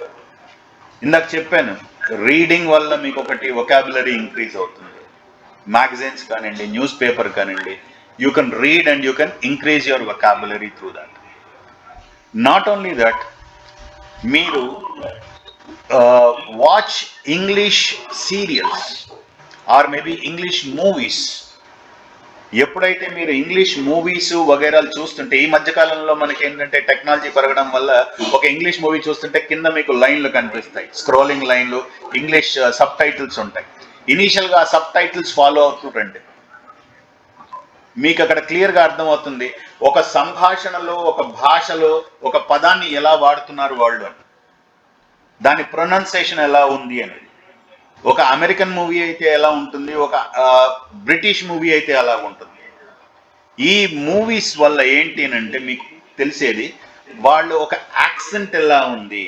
ఇందాక చెప్పాను, reading వల్ల మీకు ఒకటి vocabulary increase అవుతుంది. Magazines కానివ్వండి, news paper కానివ్వండి, you can read and you can increase your vocabulary through that. Not only that, మీరు watch English serials or maybe English movies. ఎప్పుడైతే మీరు ఇంగ్లీష్ మూవీస్ వగైరాలు చూస్తుంటే, ఈ మధ్యకాలంలో మనకి ఏంటంటే టెక్నాలజీ పెరగడం వల్ల ఒక ఇంగ్లీష్ మూవీ చూస్తుంటే కింద మీకు లైన్లు కనిపిస్తాయి, స్క్రోలింగ్ లైన్లు, ఇంగ్లీష్ సబ్ టైటిల్స్ ఉంటాయి. ఇనీషియల్గా ఆ సబ్ టైటిల్స్ ఫాలో అవుతుంటండి, మీకు అక్కడ క్లియర్గా అర్థమవుతుంది ఒక సంభాషణలో, ఒక భాషలో ఒక పదాన్ని ఎలా వాడుతున్నారు వాళ్ళు, దాని ప్రొనౌన్సియేషన్ ఎలా ఉంది అనేది. ఒక అమెరికన్ మూవీ అయితే ఎలా ఉంటుంది, ఒక బ్రిటిష్ మూవీ అయితే ఎలా ఉంటుంది. ఈ మూవీస్ వల్ల ఏంటి అంటే మీకు తెలిసేది వాళ్ళు ఒక యాక్సెంట్ ఎలా ఉంది,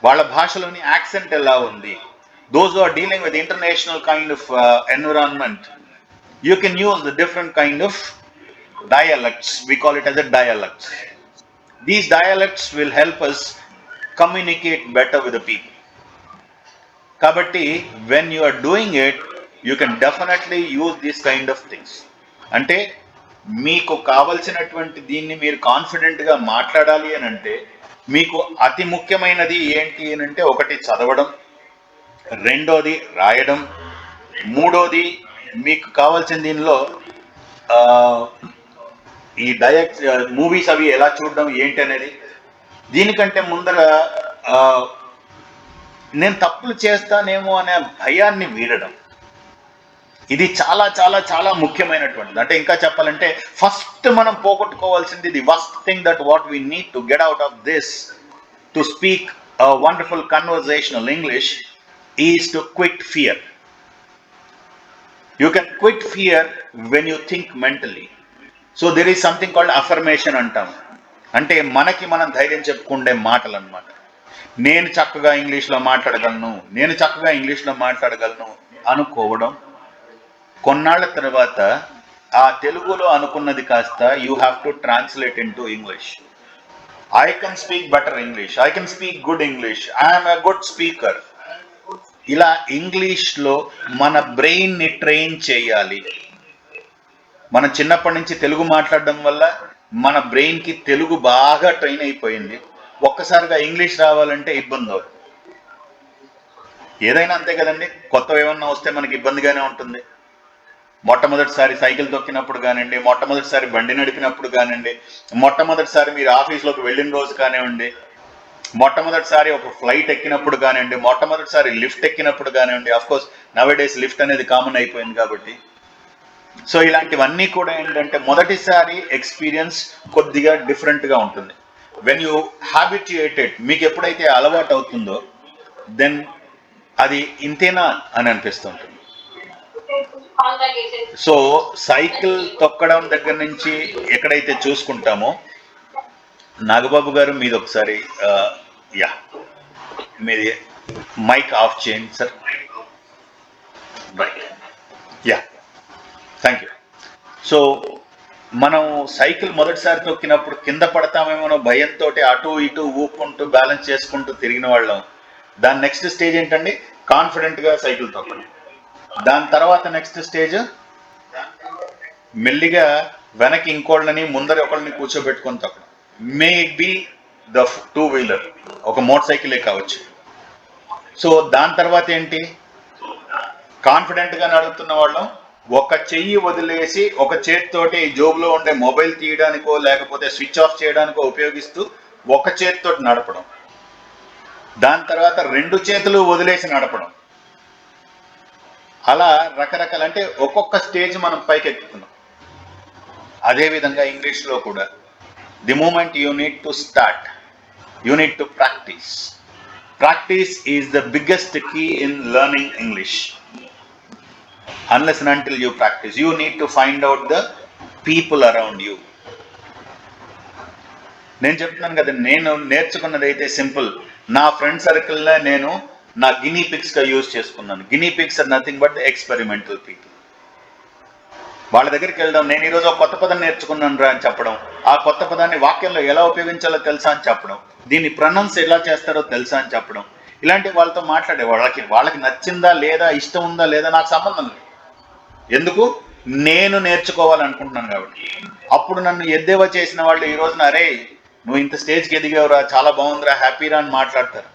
వాళ్ళ భాషలోని యాక్సెంట్ ఎలా ఉంది. Those who are dealing with international kind of environment, you can use the different kind of dialects. We call it as a dialects. These dialects will help us communicate better with the people. Kabatti, when you are doing it, you can definitely use these kind of things. Ante meeku kavalsinatvanti deenni meer confident ga maatladali ani ante meeku ati mukhyamainadi enti ani ante okati chadavadam, rendodi rayadam, moododi మీకు కావాల్సిన దీనిలో ఈ movies అవి ఎలా చూడడం ఏంటి అనేది. దీనికంటే ముందర నేను తప్పులు చేస్తానేమో అనే భయాన్ని వీడడం, ఇది చాలా చాలా చాలా ముఖ్యమైనటువంటిది. అంటే ఇంకా చెప్పాలంటే ఫస్ట్ మనం పోగొట్టుకోవాల్సింది, the first thing that what we need to get out of this to speak wonderful conversational English is to quit fear. You can quit fear when you think mentally. So there is something called affirmation antam. అంటే మనకి మనం ధైర్యం చెప్పుకుండే మాటలు అన్నమాట. నేను చక్కగా ఇంగ్లీష్లో మాట్లాడగలను, నేను చక్కగా ఇంగ్లీష్లో మాట్లాడగలను అనుకోవడం. కొన్నాళ్ళ తర్వాత ఆ తెలుగులో అనుకున్నది కాస్త you have to translate in to English. I can speak better English, I can speak good English, I'm a good speaker. ఇలా ఇంగ్లీష్లో మన బ్రెయిన్ని ట్రైన్ చేయాలి. మనం చిన్నప్పటి నుంచి తెలుగు మాట్లాడడం వల్ల మన బ్రెయిన్కి తెలుగు బాగా ట్రైన్ అయిపోయింది. ఒక్కసారిగా ఇంగ్లీష్ రావాలంటే ఇబ్బంది అవుతుంది. ఏదైనా అంతే కదండి, కొత్తవి ఏమన్నా వస్తే మనకి ఇబ్బందిగానే ఉంటుంది. మొట్టమొదటిసారి సైకిల్ తొక్కినప్పుడు కానివ్వండి, మొట్టమొదటిసారి బండి నడిపినప్పుడు కానివ్వండి, మొట్టమొదటిసారి మీరు ఆఫీస్లోకి వెళ్ళిన రోజు కానివ్వండి, మొట్టమొదటిసారి ఒక ఫ్లైట్ ఎక్కినప్పుడు కానివ్వండి, మొట్టమొదటిసారి లిఫ్ట్ ఎక్కినప్పుడు కానివ్వండి. అఫ్కోర్స్ నవేడేస్ లిఫ్ట్ అనేది కామన్ అయిపోయింది కాబట్టి. సో ఇలాంటివన్నీ కూడా ఏంటంటే మొదటిసారి ఎక్స్పీరియన్స్ కొద్దిగా డిఫరెంట్గా ఉంటుంది. వెన్ యూ హ్యాబిట్యుయేటెడ్, మీకు ఎప్పుడైతే అలవాటు అవుతుందో దెన్ అది ఇంతేనా అని అనిపిస్తుంటుంది. సో సైకిల్ తొక్కడం దగ్గర నుంచి ఎక్కడైతే చూసుకుంటామో, నాగబాబు గారు మీది ఒకసారి యా మీది మైక్ ఆఫ్ చేయండి sir. Right, yeah, thank you. So మనం సైకిల్ మొదటిసారి తొక్కినప్పుడు కింద పడతామేమో భయంతో అటు ఇటు ఊపుకుంటూ బ్యాలెన్స్ చేసుకుంటూ తిరిగిన వాళ్ళం. దాని నెక్స్ట్ స్టేజ్ ఏంటండి? కాన్ఫిడెంట్గా సైకిల్ తొక్కడం. దాని తర్వాత నెక్స్ట్ స్టేజ్ మెల్లిగా వెనక్కి ఇంకోళ్ళని ముందర ఒకళ్ళని కూర్చోబెట్టుకొని తొక్కడం. May be the two wheeler, ఒక మోటార్ సైకిలే కావచ్చు. సో దాని తర్వాత ఏంటి? కాన్ఫిడెంట్గా నడుపుతున్న వాళ్ళం ఒక చెయ్యి వదిలేసి ఒక చేతితోటి జోబులో ఉండే మొబైల్ తీయడానికో లేకపోతే స్విచ్ ఆఫ్ చేయడానికో ఉపయోగిస్తూ ఒక చేతితోటి నడపడం. దాని తర్వాత రెండు చేతులు వదిలేసి నడపడం. అలా రకరకాల, అంటే ఒక్కొక్క స్టేజ్ మనం పైకి ఎక్కుతున్నాం. అదేవిధంగా ఇంగ్లీష్లో కూడా the moment you need to start, you need to practice. Practice is the biggest key in learning English. Unless and until you practice, you need to find out the people around you. నేను చెప్తున్నాను కదా, నేను నేర్చుకున్నది అయితే simple. నా friend సర్కిల్లో నేను నా గినీ పిక్స్గా యూజ్ చేసుకున్నాను. Guinea pigs are nothing but the experimental people. వాళ్ళ దగ్గరికి వెళ్ళడం, నేను ఈరోజు ఒక కొత్త పదం నేర్చుకున్నాను రా అని చెప్పడం, ఆ కొత్త పదాన్ని వాక్యంలో ఎలా ఉపయోగించాలో తెలుసా అని చెప్పడం, దీన్ని ప్రొనౌన్స్ ఎలా చేస్తారో తెలుసా అని చెప్పడం. ఇలాంటి వాళ్ళతో మాట్లాడే వాళ్ళకి నచ్చిందా లేదా, ఇష్టం ఉందా లేదా నాకు సంబంధం లేదు. ఎందుకు? నేను నేర్చుకోవాలనుకుంటున్నాను కాబట్టి. అప్పుడు నన్ను ఎద్దేవా చేసిన వాళ్ళు ఈ రోజున అరే నువ్వు ఇంత స్టేజ్కి ఎదిగావురా, చాలా బాగుందిరా, హ్యాపీరా అని మాట్లాడతారు.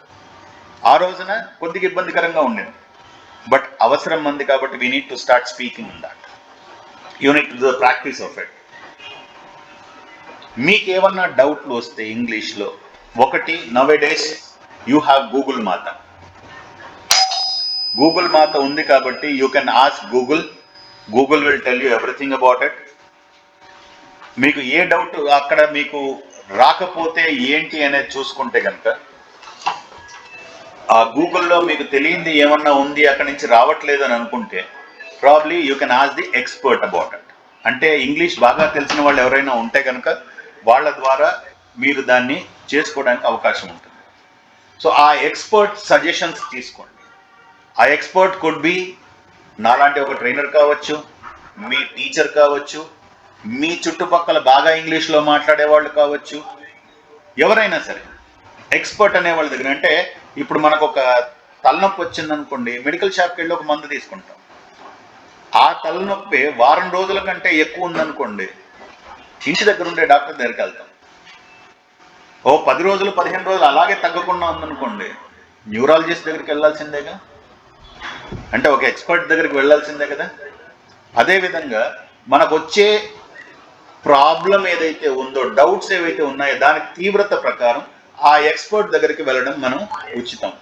ఆ రోజున కొద్దిగా ఇబ్బందికరంగా ఉండేది. బట్ అవసరం ఉంది కాబట్టి we need to start speaking in that. You need to do the practice of it. మీకు ఏమన్నా డౌట్లు వస్తే ఇంగ్లీష్లో, ఒకటి, now days you have Google Mata. Google మాత ఉంది కాబట్టి you can ask Google. Google will tell you everything about it. మీకు ఏ doubt అక్కడ మీకు రాకపోతే ఏంటి అనేది చూసుకుంటే కనుక, ఆ గూగుల్లో మీకు తెలియంది ఏమన్నా ఉంది అక్కడి నుంచి రావట్లేదు అని అనుకుంటే probably you can ask the expert about it. అంటే ఇంగ్లీష్ బాగా తెలిసిన వాళ్ళు ఎవరైనా ఉంటే కనుక వాళ్ళ ద్వారా మీరు దాన్ని చేసుకోవడానికి అవకాశం ఉంటుంది. సో ఆ ఎక్స్పర్ట్ సజెషన్స్ తీసుకోండి. ఆ ఎక్స్పర్ట్ కుడ్ బి నాలాంటి ఒక ట్రైనర్ కావచ్చు, మీ టీచర్ కావచ్చు, మీ చుట్టుపక్కల బాగా ఇంగ్లీష్లో మాట్లాడే వాళ్ళు కావచ్చు, ఎవరైనా సరే. ఎక్స్పర్ట్ అనే వాళ్ళ దగ్గర, అంటే ఇప్పుడు మనకు ఒక తలనొప్పి వచ్చిందనుకోండి, మెడికల్ షాప్కి వెళ్ళి ఒక మందు తీసుకుంటాం. ఆ తలనొప్పి వారం రోజుల కంటే ఎక్కువ ఉందనుకోండి, ఇంటి దగ్గర ఉండే డాక్టర్ దగ్గరికి వెళ్తాం. ఓ 10 రోజులు 15 రోజులు అలాగే తగ్గకుండా ఉందనుకోండి, న్యూరాలజిస్ట్ దగ్గరికి వెళ్ళాల్సిందేగా, అంటే ఒక ఎక్స్పర్ట్ దగ్గరికి వెళ్ళాల్సిందే కదా. అదేవిధంగా మనకు వచ్చే ప్రాబ్లం ఏదైతే ఉందో, డౌట్స్ ఏవైతే ఉన్నాయో దానికి తీవ్రత ప్రకారం ఆ ఎక్స్పర్ట్ దగ్గరికి వెళ్ళడం మనం ఉచితం.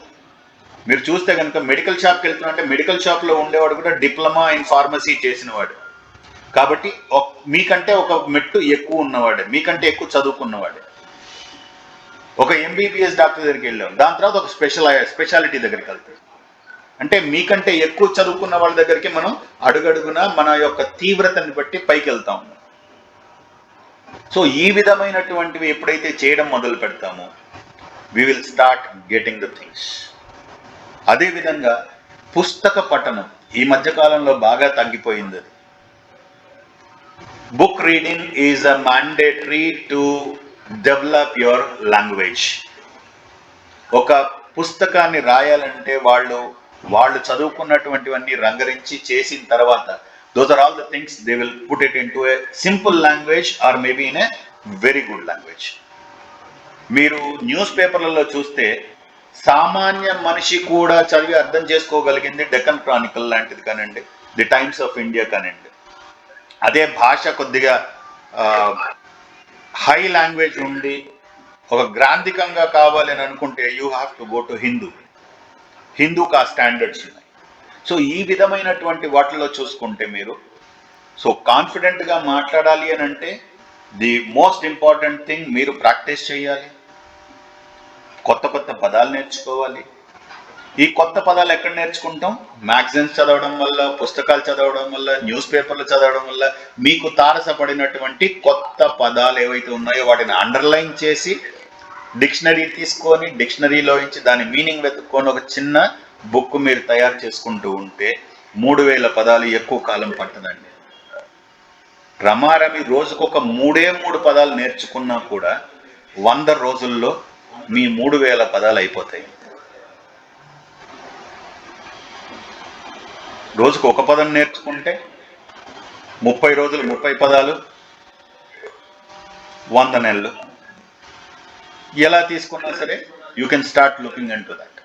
మీరు చూస్తే కనుక మెడికల్ షాప్కి వెళ్తున్నా, మెడికల్ షాప్లో ఉండేవాడు కూడా డిప్లొమా ఇన్ ఫార్మసీ చేసినవాడు కాబట్టి మీకంటే ఒక మెట్టు ఎక్కువ ఉన్నవాడే, మీకంటే ఎక్కువ చదువుకున్నవాడే. ఒక ఎంబీబీఎస్ డాక్టర్ దగ్గరికి వెళ్ళాం, దాని తర్వాత ఒక స్పెషాలిటీ దగ్గరికి వెళ్తాం. అంటే మీకంటే ఎక్కువ చదువుకున్న వాళ్ళ దగ్గరికి మనం అడుగడుగున మన యొక్క తీవ్రతని బట్టి పైకి వెళ్తాం. సో ఈ విధమైనటువంటివి ఎప్పుడైతే చేయడం మొదలు పెడతామో we will start getting the things. అదేవిధంగా పుస్తక పఠనం ఈ మధ్యకాలంలో బాగా తగ్గిపోయింది. Book reading is a mandatory to develop your language. ఒక పుస్తకాన్ని రాయాలంటే వాళ్ళు చదువుకున్నటువంటివన్నీ రంగరించి చేసిన తర్వాత those are all the things they will put it into a simple language or maybe in a very good language. మీరు న్యూస్ పేపర్లలో చూస్తే సామాన్య మనిషి కూడా చదివి అర్థం చేసుకోగలిగింది డెక్కన్ క్రానికల్ లాంటిది కానివ్వండి, ది టైమ్స్ ఆఫ్ ఇండియా కానివ్వండి. అదే భాష కొద్దిగా హై లాంగ్వేజ్ ఉండి ఒక గ్రాంధికంగా కావాలి అని అనుకుంటే you have to go to హిందూకి ఆ స్టాండర్డ్స్ ఉన్నాయి. సో ఈ విధమైనటువంటి వాటిలో చూసుకుంటే మీరు సో కాన్ఫిడెంట్గా మాట్లాడాలి అని అంటే ది మోస్ట్ ఇంపార్టెంట్ థింగ్ మీరు ప్రాక్టీస్ చేయాలి, కొత్త కొత్త పదాలు నేర్చుకోవాలి, ఈ కొత్త పదాలు ఎక్కడ నేర్చుకుంటాం? మ్యాగజైన్స్ చదవడం వల్ల, పుస్తకాలు చదవడం వల్ల, న్యూస్ పేపర్లు చదవడం వల్ల మీకు తారసపడినటువంటి కొత్త పదాలు ఏవైతే ఉన్నాయో వాటిని అండర్లైన్ చేసి డిక్షనరీ తీసుకొని డిక్షనరీలో నుంచి దాని మీనింగ్ వెతుక్కొని ఒక చిన్న బుక్ మీరు తయారు చేసుకుంటూ ఉంటే 3000 పదాలు ఎక్కువ కాలం పట్టదండి. రమారమి రోజుకొక 3 పదాలు నేర్చుకున్నా కూడా 100 రోజుల్లో మీ 3000 పదాలు అయిపోతాయి. రోజుకు ఒక పదం నేర్చుకుంటే 30 రోజులు 30 పదాలు, 100 నెలలు. ఎలా తీసుకున్నా సరే you can start looking in to that.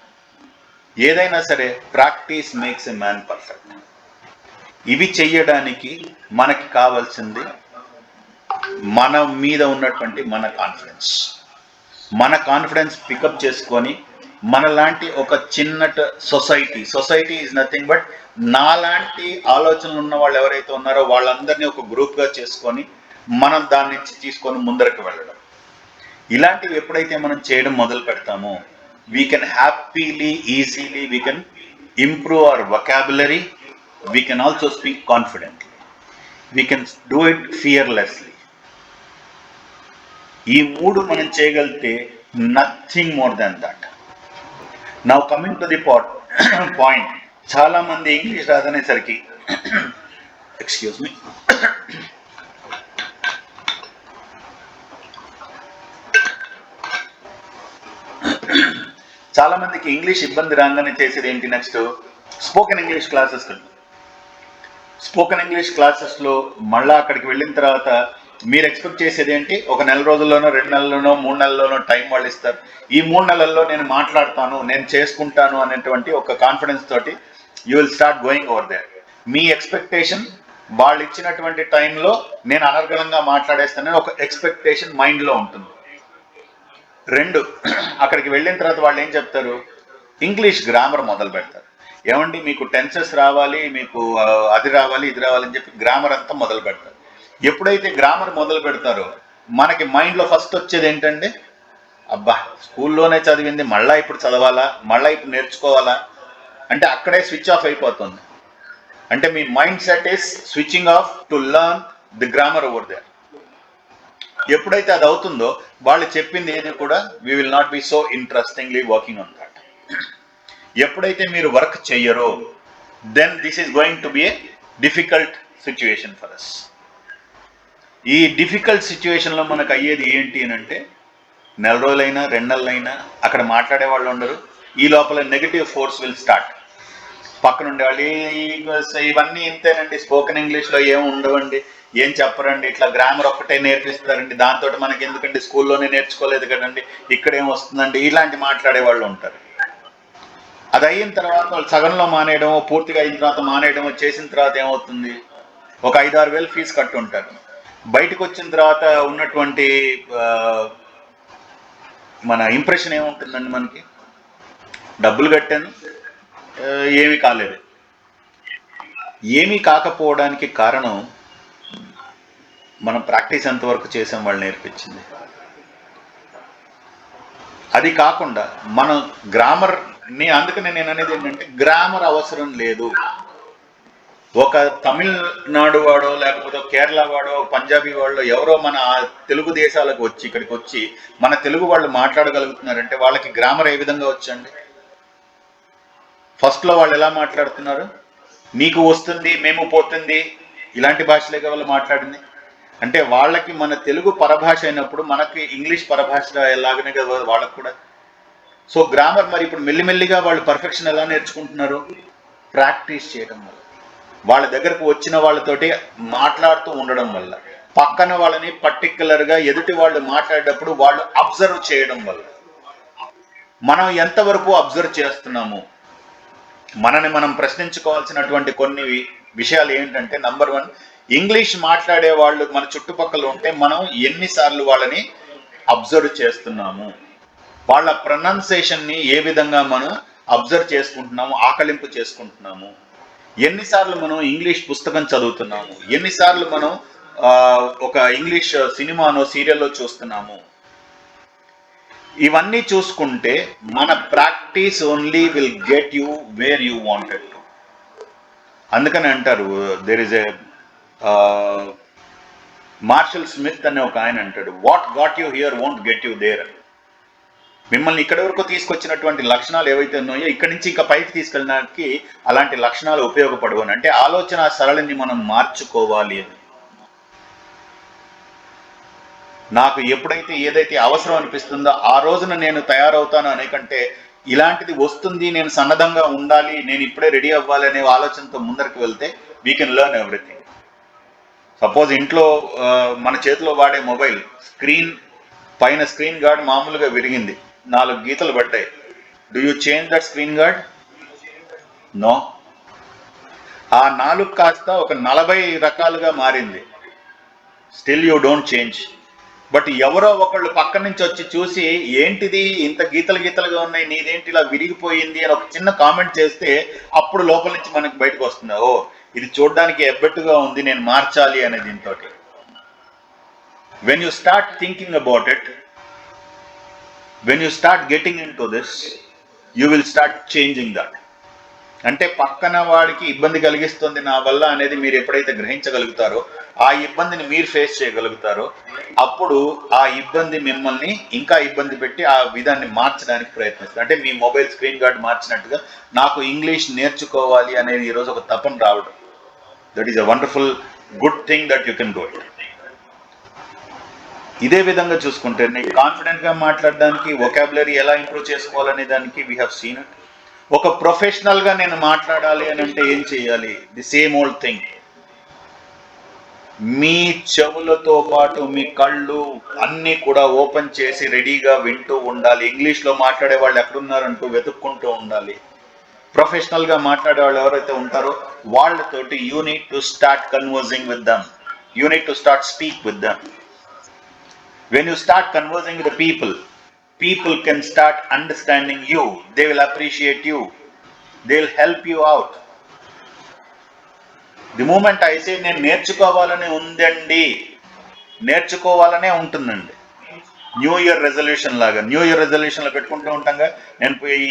ఏదైనా సరే practice makes a man perfect. ఇవి చెయ్యడానికి మనకి కావాల్సింది మన మీద ఉన్నటువంటి మన కాన్ఫిడెన్స్ పికప్ చేసుకొని మనలాంటి ఒక చిన్నట సొసైటీ ఈజ్ నథింగ్ బట్ నాలాంటి ఆలోచనలు ఉన్న వాళ్ళు ఎవరైతే ఉన్నారో వాళ్ళందరినీ ఒక గ్రూప్గా చేసుకొని మనం దాని నుంచి తీసుకొని ముందరకు వెళ్ళడం. ఇలాంటివి ఎప్పుడైతే మనం చేయడం మొదలు పెడతామో we can happily, easily, we can improve our vocabulary, we can also speak confidently, we can do it fearlessly. ఈ మూడు మనం చేయగలిగితే nothing more than that. Now coming to the point, చాలా మంది ఇంగ్లీష్ రాదనేసరికి ఎక్స్క్యూజ్ మీ, చాలా మందికి English ఇబ్బంది రాగానే చేసేది ఏంటి? నెక్స్ట్ స్పోకెన్ ఇంగ్లీష్ క్లాసెస్లో మళ్ళీ అక్కడికి వెళ్ళిన తర్వాత మీరు ఎక్స్పెక్ట్ చేసేది ఏంటి? ఒక నెల రోజుల్లోనో 2 నెలల్లోనో 3 నెలల్లోనో టైం వాళ్ళు ఇస్తారు. ఈ 3 నెలల్లో నేను మాట్లాడతాను, నేను చేసుకుంటాను అనేటువంటి ఒక కాన్ఫిడెన్స్ తోటి you will start going over there. మీ ఎక్స్పెక్టేషన్ వాళ్ళు ఇచ్చినటువంటి టైంలో నేను అనర్గళంగా మాట్లాడేస్తానని ఒక ఎక్స్పెక్టేషన్ మైండ్లో ఉంటుంది. 2, అక్కడికి వెళ్ళిన తర్వాత వాళ్ళు ఏం చెప్తారు? ఇంగ్లీష్ గ్రామర్ మొదలు పెడతారు. ఏమండి మీకు టెన్సెస్ రావాలి, మీకు అది రావాలి, ఇది రావాలని చెప్పి గ్రామర్ అంతా మొదలు పెడతారు. ఎప్పుడైతే గ్రామర్ మొదలు పెడతారో మనకి మైండ్లో ఫస్ట్ వచ్చేది ఏంటంటే, అబ్బా స్కూల్లోనే చదివింది మళ్ళీ ఇప్పుడు చదవాలా, మళ్ళీ ఇప్పుడు నేర్చుకోవాలా అంటే అక్కడే స్విచ్ ఆఫ్ అయిపోతుంది. అంటే మీ mind set is switching off to learn the grammar over there. ఎప్పుడైతే అది అవుతుందో వాళ్ళు చెప్పింది ఏది కూడా we will not be so interestingly working on that. ఎప్పుడైతే మీరు వర్క్ చెయ్యరో then this is going to be a difficult situation for us. ఈ డిఫికల్ట్ సిచ్యువేషన్లో మనకు అయ్యేది ఏంటి అని అంటే, 1 రోజులైనా 2 నెలలైనా అక్కడ మాట్లాడే వాళ్ళు ఉండరు. ఈ లోపల నెగటివ్ ఫోర్స్ విల్ స్టార్ట్. పక్కనుండే వాళ్ళు ఇవన్నీ ఇంతేనండి, స్పోకెన్ ఇంగ్లీష్లో ఏం ఉండవండి, ఏం చెప్పరండి, ఇట్లా గ్రామర్ ఒక్కటే నేర్పిస్తారండి, దాంతో మనకి ఎందుకండి స్కూల్లోనే నేర్చుకోలేదు కదండి, ఇక్కడేం వస్తుందండి, ఇలాంటి మాట్లాడే వాళ్ళు ఉంటారు. అది అయిన తర్వాత వాళ్ళు సగంలో మానేయడం, పూర్తిగా అయిన తర్వాత మానేయడం చేసిన తర్వాత ఏమవుతుంది? ఒక 5-6 వేలు ఫీజు కట్టుంటారు. బయటకు వచ్చిన తర్వాత ఉన్నటువంటి మన ఇంప్రెషన్ ఏముంటుందండి? మనకి డబ్బులు కట్టాను, ఏమీ కాలేదు. ఏమీ కాకపోవడానికి కారణం మనం ప్రాక్టీస్ ఎంతవరకు చేసాం వాళ్ళు నేర్పించింది. అది కాకుండా మనం గ్రామర్ని, అందుకనే నేను అనేది ఏంటంటే గ్రామర్ అవసరం లేదు. ఒక తమిళనాడు వాడో లేకపోతే కేరళ వాడో పంజాబీ వాడో ఎవరో మన తెలుగు దేశాలకు వచ్చి ఇక్కడికి వచ్చి మన తెలుగు వాళ్ళు మాట్లాడగలుగుతున్నారంటే వాళ్ళకి గ్రామర్ ఏ విధంగా వచ్చండి? ఫస్ట్లో వాళ్ళు ఎలా మాట్లాడుతున్నారు? నీకు వస్తుంది, మేము పోతుంది, ఇలాంటి భాషలేగా వాళ్ళు మాట్లాడింది. అంటే వాళ్ళకి మన తెలుగు పరభాష అయినప్పుడు మనకి ఇంగ్లీష్ పరభాష ఎలాగనే కదా వాళ్ళకు కూడా. సో గ్రామర్ మరి ఇప్పుడు మెల్లిమెల్లిగా వాళ్ళు పర్ఫెక్షన్ ఎలా నేర్చుకుంటున్నారు? ప్రాక్టీస్ చేయడం వల్ల, వాళ్ళ దగ్గరకు వచ్చిన వాళ్ళతోటి మాట్లాడుతూ ఉండడం వల్ల, పక్కన వాళ్ళని పర్టికులర్గా ఎదుటి వాళ్ళు మాట్లాడేటప్పుడు వాళ్ళు అబ్జర్వ్ చేయడం వల్ల. మనం ఎంతవరకు అబ్జర్వ్ చేస్తున్నాము, మనని మనం ప్రశ్నించుకోవాల్సినటువంటి కొన్ని విషయాలు ఏంటంటే, నంబర్ 1, ఇంగ్లీష్ మాట్లాడే వాళ్ళు మన చుట్టుపక్కల ఉంటే మనం ఎన్నిసార్లు వాళ్ళని అబ్జర్వ్ చేస్తున్నాము, వాళ్ళ ప్రొనౌన్సియేషన్ని ఏ విధంగా మనం అబ్జర్వ్ చేసుకుంటున్నాము, ఆకలింపు చేసుకుంటున్నాము, ఎన్నిసార్లు మనం ఇంగ్లీష్ పుస్తకం చదువుతున్నాము, ఎన్నిసార్లు మనం ఒక ఇంగ్లీష్ సినిమానో సీరియల్లో చూస్తున్నాము. ఇవన్నీ చూసుకుంటే మన practice only will get you where you wanted to. అందుకని అంటారు, there is a Marshall Smith అనే ఒక ఆయన అంటాడు, what got you here won't get you there. మిమ్మల్ని ఇక్కడి వరకు తీసుకొచ్చినటువంటి లక్షణాలు ఏవైతే ఉన్నాయో ఇక్కడి నుంచి ఇంకా పైకి తీసుకెళ్ళడానికి అలాంటి లక్షణాలు ఉపయోగపడవు అని. అంటే ఆలోచన సరళిని మనం మార్చుకోవాలి అని. నాకు ఎప్పుడైతే ఏదైతే అవసరం అనిపిస్తుందో ఆ రోజున నేను తయారవుతాను అనే కంటే, ఇలాంటిది వస్తుంది నేను సన్నద్ధంగా ఉండాలి, నేను ఇప్పుడే రెడీ అవ్వాలి అనే ఆలోచనతో ముందరికి వెళ్తే we can learn everything. Suppose ఇంట్లో మన చేతిలో వాడే మొబైల్ పైన స్క్రీన్ గార్డ్ మామూలుగా విరిగింది, 4 గీతలు పడ్డాయి. Do you change that screen guard? No. ఆ 4 కాస్త ఒక 40 రకాలుగా మారింది, still you don't change. But ఎవరో ఒకళ్ళు పక్క నుంచి వచ్చి చూసి, ఏంటిది ఇంత గీతలుగా ఉన్నాయి, నీదేంటి ఇలా విరిగిపోయింది అని ఒక చిన్న కామెంట్ చేస్తే అప్పుడు లోపల నుంచి మనకి బయటకు వస్తుంది, ఓ ఇది చూడడానికి ఎబ్బెట్టుగా ఉంది, నేను మార్చాలి అనే దీంతో. When you start thinking about it, when you start getting into this, you will start changing that. అంటే పక్కన వాడికి ఇబ్బంది కలిగిస్తుంది నా వల్ల అనేది మీరు ఎప్పుడైతే గ్రహించగలుగుతారో, ఆ ఇబ్బందిని మీరు ఫేస్ చేయగలుగుతారో, అప్పుడు ఆ ఇబ్బంది మిమ్మల్ని ఇంకా ఇబ్బంది పెట్టి ఆ విధాన్ని మార్చడానికి ప్రయత్నిస్తుంది. అంటే మీ మొబైల్ స్క్రీన్ గార్డ్ మార్చినట్టుగా నాకు ఇంగ్లీష్ నేర్చుకోవాలి అనేది ఈరోజు ఒక తపన రావడం, that is a wonderful good thing that you can do it. ఇదే విధంగా చూసుకుంటే నీకు కాన్ఫిడెంట్గా మాట్లాడడానికి వొకాబులరీ ఎలా ఇంప్రూవ్ చేసుకోవాలనే దానికి వీ హ్యావ్ సీన్ ఇట్. ఒక ప్రొఫెషనల్గా నేను మాట్లాడాలి అని అంటే ఏం చేయాలి? The same old thing. మీ చెవులతో పాటు మీ కళ్ళు అన్నీ కూడా ఓపెన్ చేసి రెడీగా వింటూ ఉండాలి. ఇంగ్లీష్లో మాట్లాడే వాళ్ళు ఎక్కడున్నారంటూ వెతుక్కుంటూ ఉండాలి. ప్రొఫెషనల్గా మాట్లాడే వాళ్ళు ఎవరైతే ఉంటారో వాళ్ళతోటి you need to start conversing with them, you need to start speak with them. When you start conversing with the people can start understanding you. They will appreciate you. They will help you out. The moment I say నేను నేర్చుకోవాలనే ఉందండి, నేర్చుకోవాలనే ఉంటుందండి. New year resolution లాగా, new year రెజల్యూషన్లో పెట్టుకుంటూ ఉంటాగా, నేను ఈ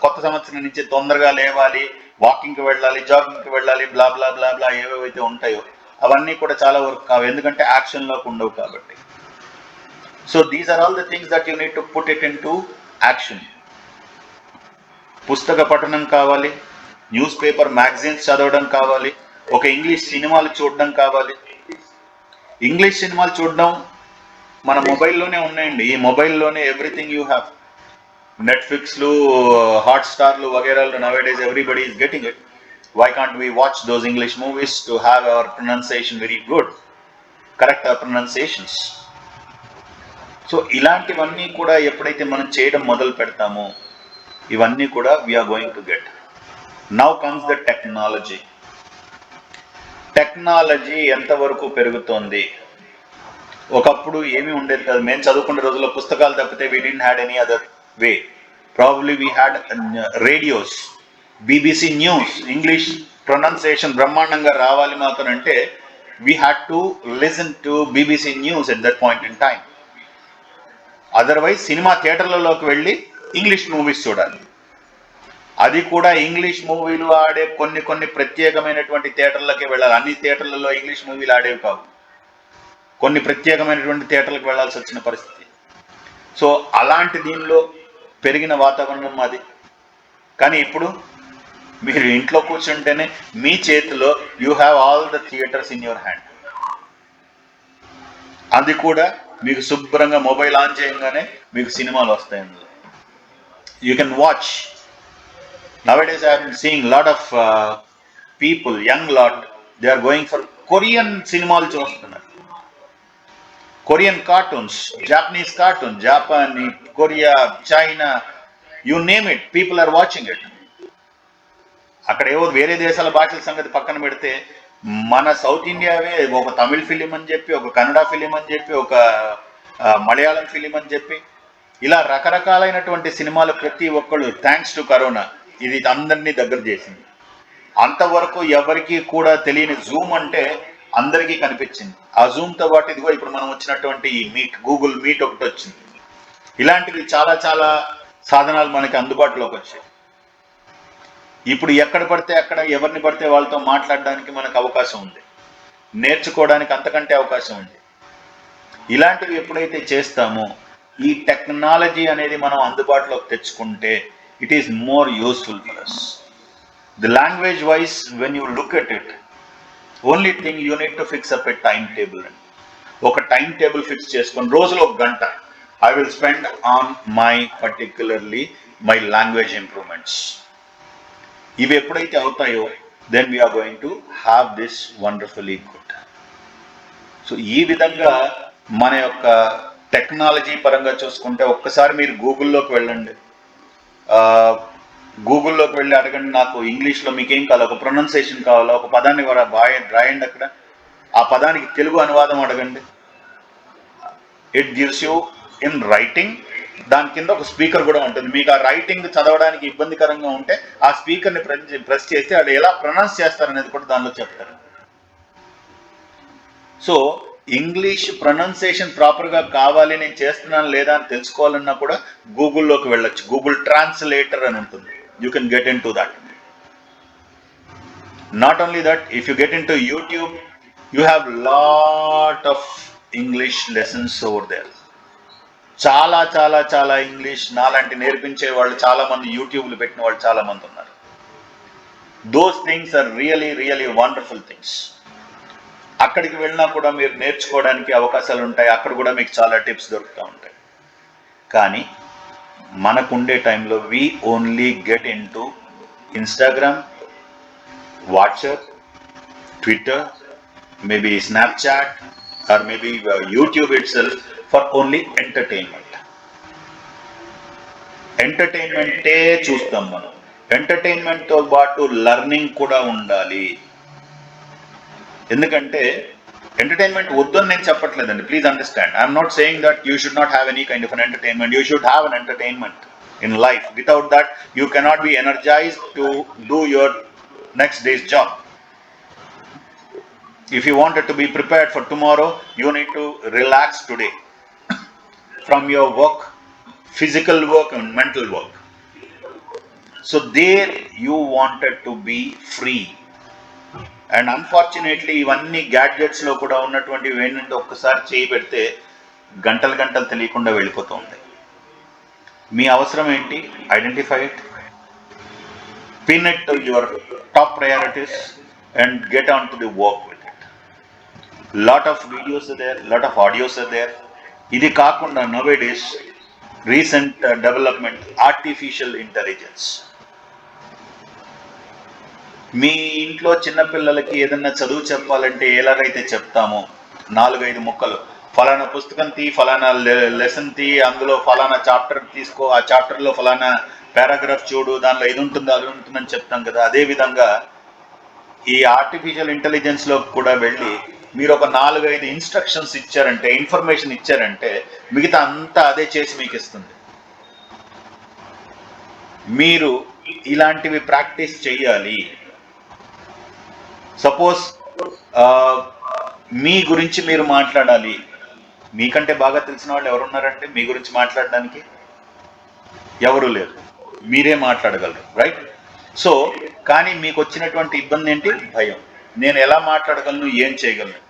కొత్త సంవత్సరం నుంచి తొందరగా లేవాలి, వాకింగ్కి వెళ్ళాలి, జాగింగ్కి వెళ్ళాలి, బ్లా బ్లా బ్లా బ్లా ఏవేవైతే ఉంటాయో అవన్నీ కూడా చాలా వరకు కావు, ఎందుకంటే యాక్షన్లోకి ఉండవు కాబట్టి. So these are all the things that you need to put it into action. పుస్తక పఠనం కావాలి, న్యూస్ పేపర్ మ్యాగజైన్స్ చదవడం కావాలి, ఒక ఇంగ్లీష్ సినిమాలు చూడడం కావాలి. ఇంగ్లీష్ సినిమాలు చూడడం మన మొబైల్లోనే ఉన్నాయండి. ఈ మొబైల్లోనే ఎవ్రీథింగ్ యూ హ్యావ్. నెట్ఫ్లిక్స్లు, హాట్స్టార్లు వగేరాలు, nowadays everybody is getting it. Why can't we watch those English movies to have our pronunciation very good, correct our pronunciations? So ఇలాంటివన్నీ కూడా ఎప్పుడైతే మనం చేయడం మొదలు పెడతామో ఇవన్నీ కూడా we are going to get. Now comes the technology. Technology ఎంతవరకు పెరుగుతోంది? ఒకప్పుడు ఏమీ ఉండేది కాదు. మేము చదువుకునే రోజుల్లో పుస్తకాలు తప్పితే we didn't had any other way. Probably we had radios, BBC news. English pronunciation బ్రహ్మాండంగా రావాలి మాకు అంటే we had to listen to BBC news at that point in time. Otherwise cinema థియేటర్లలోకి వెళ్ళి ఇంగ్లీష్ మూవీస్ చూడాలి. అది కూడా ఇంగ్లీష్ మూవీలు ఆడే కొన్ని ప్రత్యేకమైనటువంటి థియేటర్లకే వెళ్ళాలి. అన్ని థియేటర్లలో ఇంగ్లీష్ మూవీలు ఆడేవి కావు, కొన్ని ప్రత్యేకమైనటువంటి థియేటర్లకు వెళ్ళాల్సి వచ్చిన పరిస్థితి. సో అలాంటి దీనిలో పెరిగిన వాతావరణం అది. కానీ ఇప్పుడు మీరు ఇంట్లో కూర్చుంటేనే మీ చేతిలో you have all the theatres in your hand. అది కూడా మీకు శుభ్రంగా మొబైల్ ఆన్ చేయగానే మీకు సినిమాలు వస్తాయి అందులో. You can watch. Nowadays I am seeing lot of people, young lot, they are going for Korean సినిమాలు చూస్తున్నారు. కొరియన్ కార్టూన్స్, జాపనీస్ కార్టూన్, జపానీ, Korea, China, you name it, people are watching it. అక్కడ ఏవో వేరే దేశాల భాషల సంగతి పక్కన పెడితే మన సౌత్ ఇండియావే ఒక తమిళ్ ఫిలిం అని చెప్పి, ఒక కన్నడ ఫిలిం అని చెప్పి, ఒక మలయాళం ఫిలిం అని చెప్పి, ఇలా రకరకాలైనటువంటి సినిమాలు ప్రతి ఒక్కళ్ళు, థ్యాంక్స్ టు కరోనా ఇది అందరినీ దగ్గర చేసింది. అంతవరకు ఎవరికి కూడా తెలియని జూమ్ అంటే అందరికీ కనిపించింది. ఆ జూమ్తో పాటు ఇదిగో ఇప్పుడు మనం వచ్చినటువంటి ఈ మీట్, గూగుల్ మీట్ ఒకటి వచ్చింది. ఇలాంటివి చాలా చాలా సాధనాలు మనకి అందుబాటులోకి వచ్చాయి. ఇప్పుడు ఎక్కడ పడితే అక్కడ ఎవరిని పడితే వాళ్ళతో మాట్లాడడానికి మనకు అవకాశం ఉంది, నేర్చుకోవడానికి అంతకంటే అవకాశం ఉంది. ఇలాంటివి ఎప్పుడైతే చేస్తామో ఈ టెక్నాలజీ అనేది మనం అందుబాటులోకి తెచ్చుకుంటే it is more useful for us. The language wise when you look at it, only thing you need to fix up a time table. అండి, ఒక టైం టేబుల్ ఫిక్స్ చేసుకొని రోజులో 1 గంట I will spend on my particularly my language improvements. ఇవి ఎప్పుడైతే అవుతాయో then we are going to have this wonderfully good. So ఈ విధంగా మన యొక్క టెక్నాలజీ పరంగా చూసుకుంటే ఒక్కసారి మీరు గూగుల్లోకి వెళ్ళండి. గూగుల్లోకి వెళ్ళి అడగండి, నాకు ఇంగ్లీష్లో మీకేం కావాలి, ఒక ప్రొనౌన్సియేషన్ కావాలా, ఒక పదాన్ని రాయండి, అక్కడ ఆ పదానికి తెలుగు అనువాదం అడగండి. It gives you in writing. దాని కింద ఒక స్పీకర్ కూడా ఉంటుంది. మీకు ఆ రైటింగ్ చదవడానికి ఇబ్బందికరంగా ఉంటే ఆ స్పీకర్ని ప్రెస్ చేస్తే అది ఎలా ప్రొనౌన్స్ చేస్తారనేది కూడా దానిలో చెప్తారు. సో ఇంగ్లీష్ ప్రొనౌన్సియేషన్ ప్రాపర్గా కావాలి, నేను చేస్తున్నాను లేదా అని తెలుసుకోవాలన్నా కూడా గూగుల్లోకి వెళ్ళొచ్చు. గూగుల్ ట్రాన్స్లేటర్ అని ఉంటుంది. You can get in to that. Not only that, if you get in to YouTube you have lot of English lessons over there. చాలా చాలా చాలా ఇంగ్లీష్ నాలాంటి నేర్పించే వాళ్ళు చాలా మంది, యూట్యూబ్లు పెట్టిన వాళ్ళు చాలా మంది ఉన్నారు. Those things are really really wonderful things. అక్కడికి వెళ్ళినా కూడా మీరు నేర్చుకోవడానికి అవకాశాలు ఉంటాయి. అక్కడ కూడా మీకు చాలా టిప్స్ దొరుకుతూ ఉంటాయి. కానీ మనకు ఉండే టైంలో we only get in to Instagram, WhatsApp, Twitter, maybe Snapchat or maybe YouTube itself for only entertainment. ఎంటర్టైన్మెంటే చూస్తాం మనం. ఎంటర్టైన్మెంట్తో పాటు లర్నింగ్ కూడా ఉండాలి. ఎందుకంటే ఎంటర్టైన్మెంట్ వద్దని నేను చెప్పట్లేదండి, please understand. I'm not saying that you should not have any kind of an entertainment. You should have an entertainment in life. Without that you cannot be energised to do your next day's job. If you wanted to be prepared for tomorrow, you need to relax today from your work, physical work and mental work. So there you wanted to be free. And unfortunately ఇవన్నీ gadgets లో కూడా ఉన్నటువంటివి ఏంటంటే ఒక్కసారి చేయి పెడితే గంటలు గంటలు తెలియకుండా వెళ్ళిపోతూ ఉంటాయి. మీ అవసరం ఏంటి? Identify it, pin it to your top priorities and get on to the work with it. Lot of videos are there, lot of audios are there. ఇది కాకుండా nowadays recent development artificial intelligence. మీ ఇంట్లో చిన్నపిల్లలకి ఏదన్నా చదువు చెప్పాలంటే ఎలాగైతే చెప్తామో 4-5 ముక్కలు, ఫలానా పుస్తకం తీ, ఫలానా లెసన్ తీ, అందులో ఫలానా చాప్టర్ తీసుకో, ఆ చాప్టర్లో ఫలానా పారాగ్రాఫ్ చూడు, దానిలో ఇది ఉంటుంది అది ఉంటుందని చెప్తాం కదా. అదేవిధంగా ఈ ఆర్టిఫిషియల్ ఇంటెలిజెన్స్లో కూడా వెళ్ళి మీరు ఒక 4-5 ఇన్స్ట్రక్షన్స్ ఇచ్చారంటే, ఇన్ఫర్మేషన్ ఇచ్చారంటే మిగతా అంతా అదే చేసి మీకు ఇస్తుంది. మీరు ఇలాంటివి ప్రాక్టీస్ చేయాలి. సపోజ్ మీ గురించి మీరు మాట్లాడాలి, మీకంటే బాగా తెలిసిన వాళ్ళు ఎవరున్నారంటే మీ గురించి మాట్లాడడానికి ఎవరు లేరు, మీరే మాట్లాడగలరు, రైట్? సో కానీ మీకు వచ్చినటువంటి ఇబ్బంది ఏంటి? భయం. నేను ఎలా మాట్లాడగలను, ఏం చేయగలను?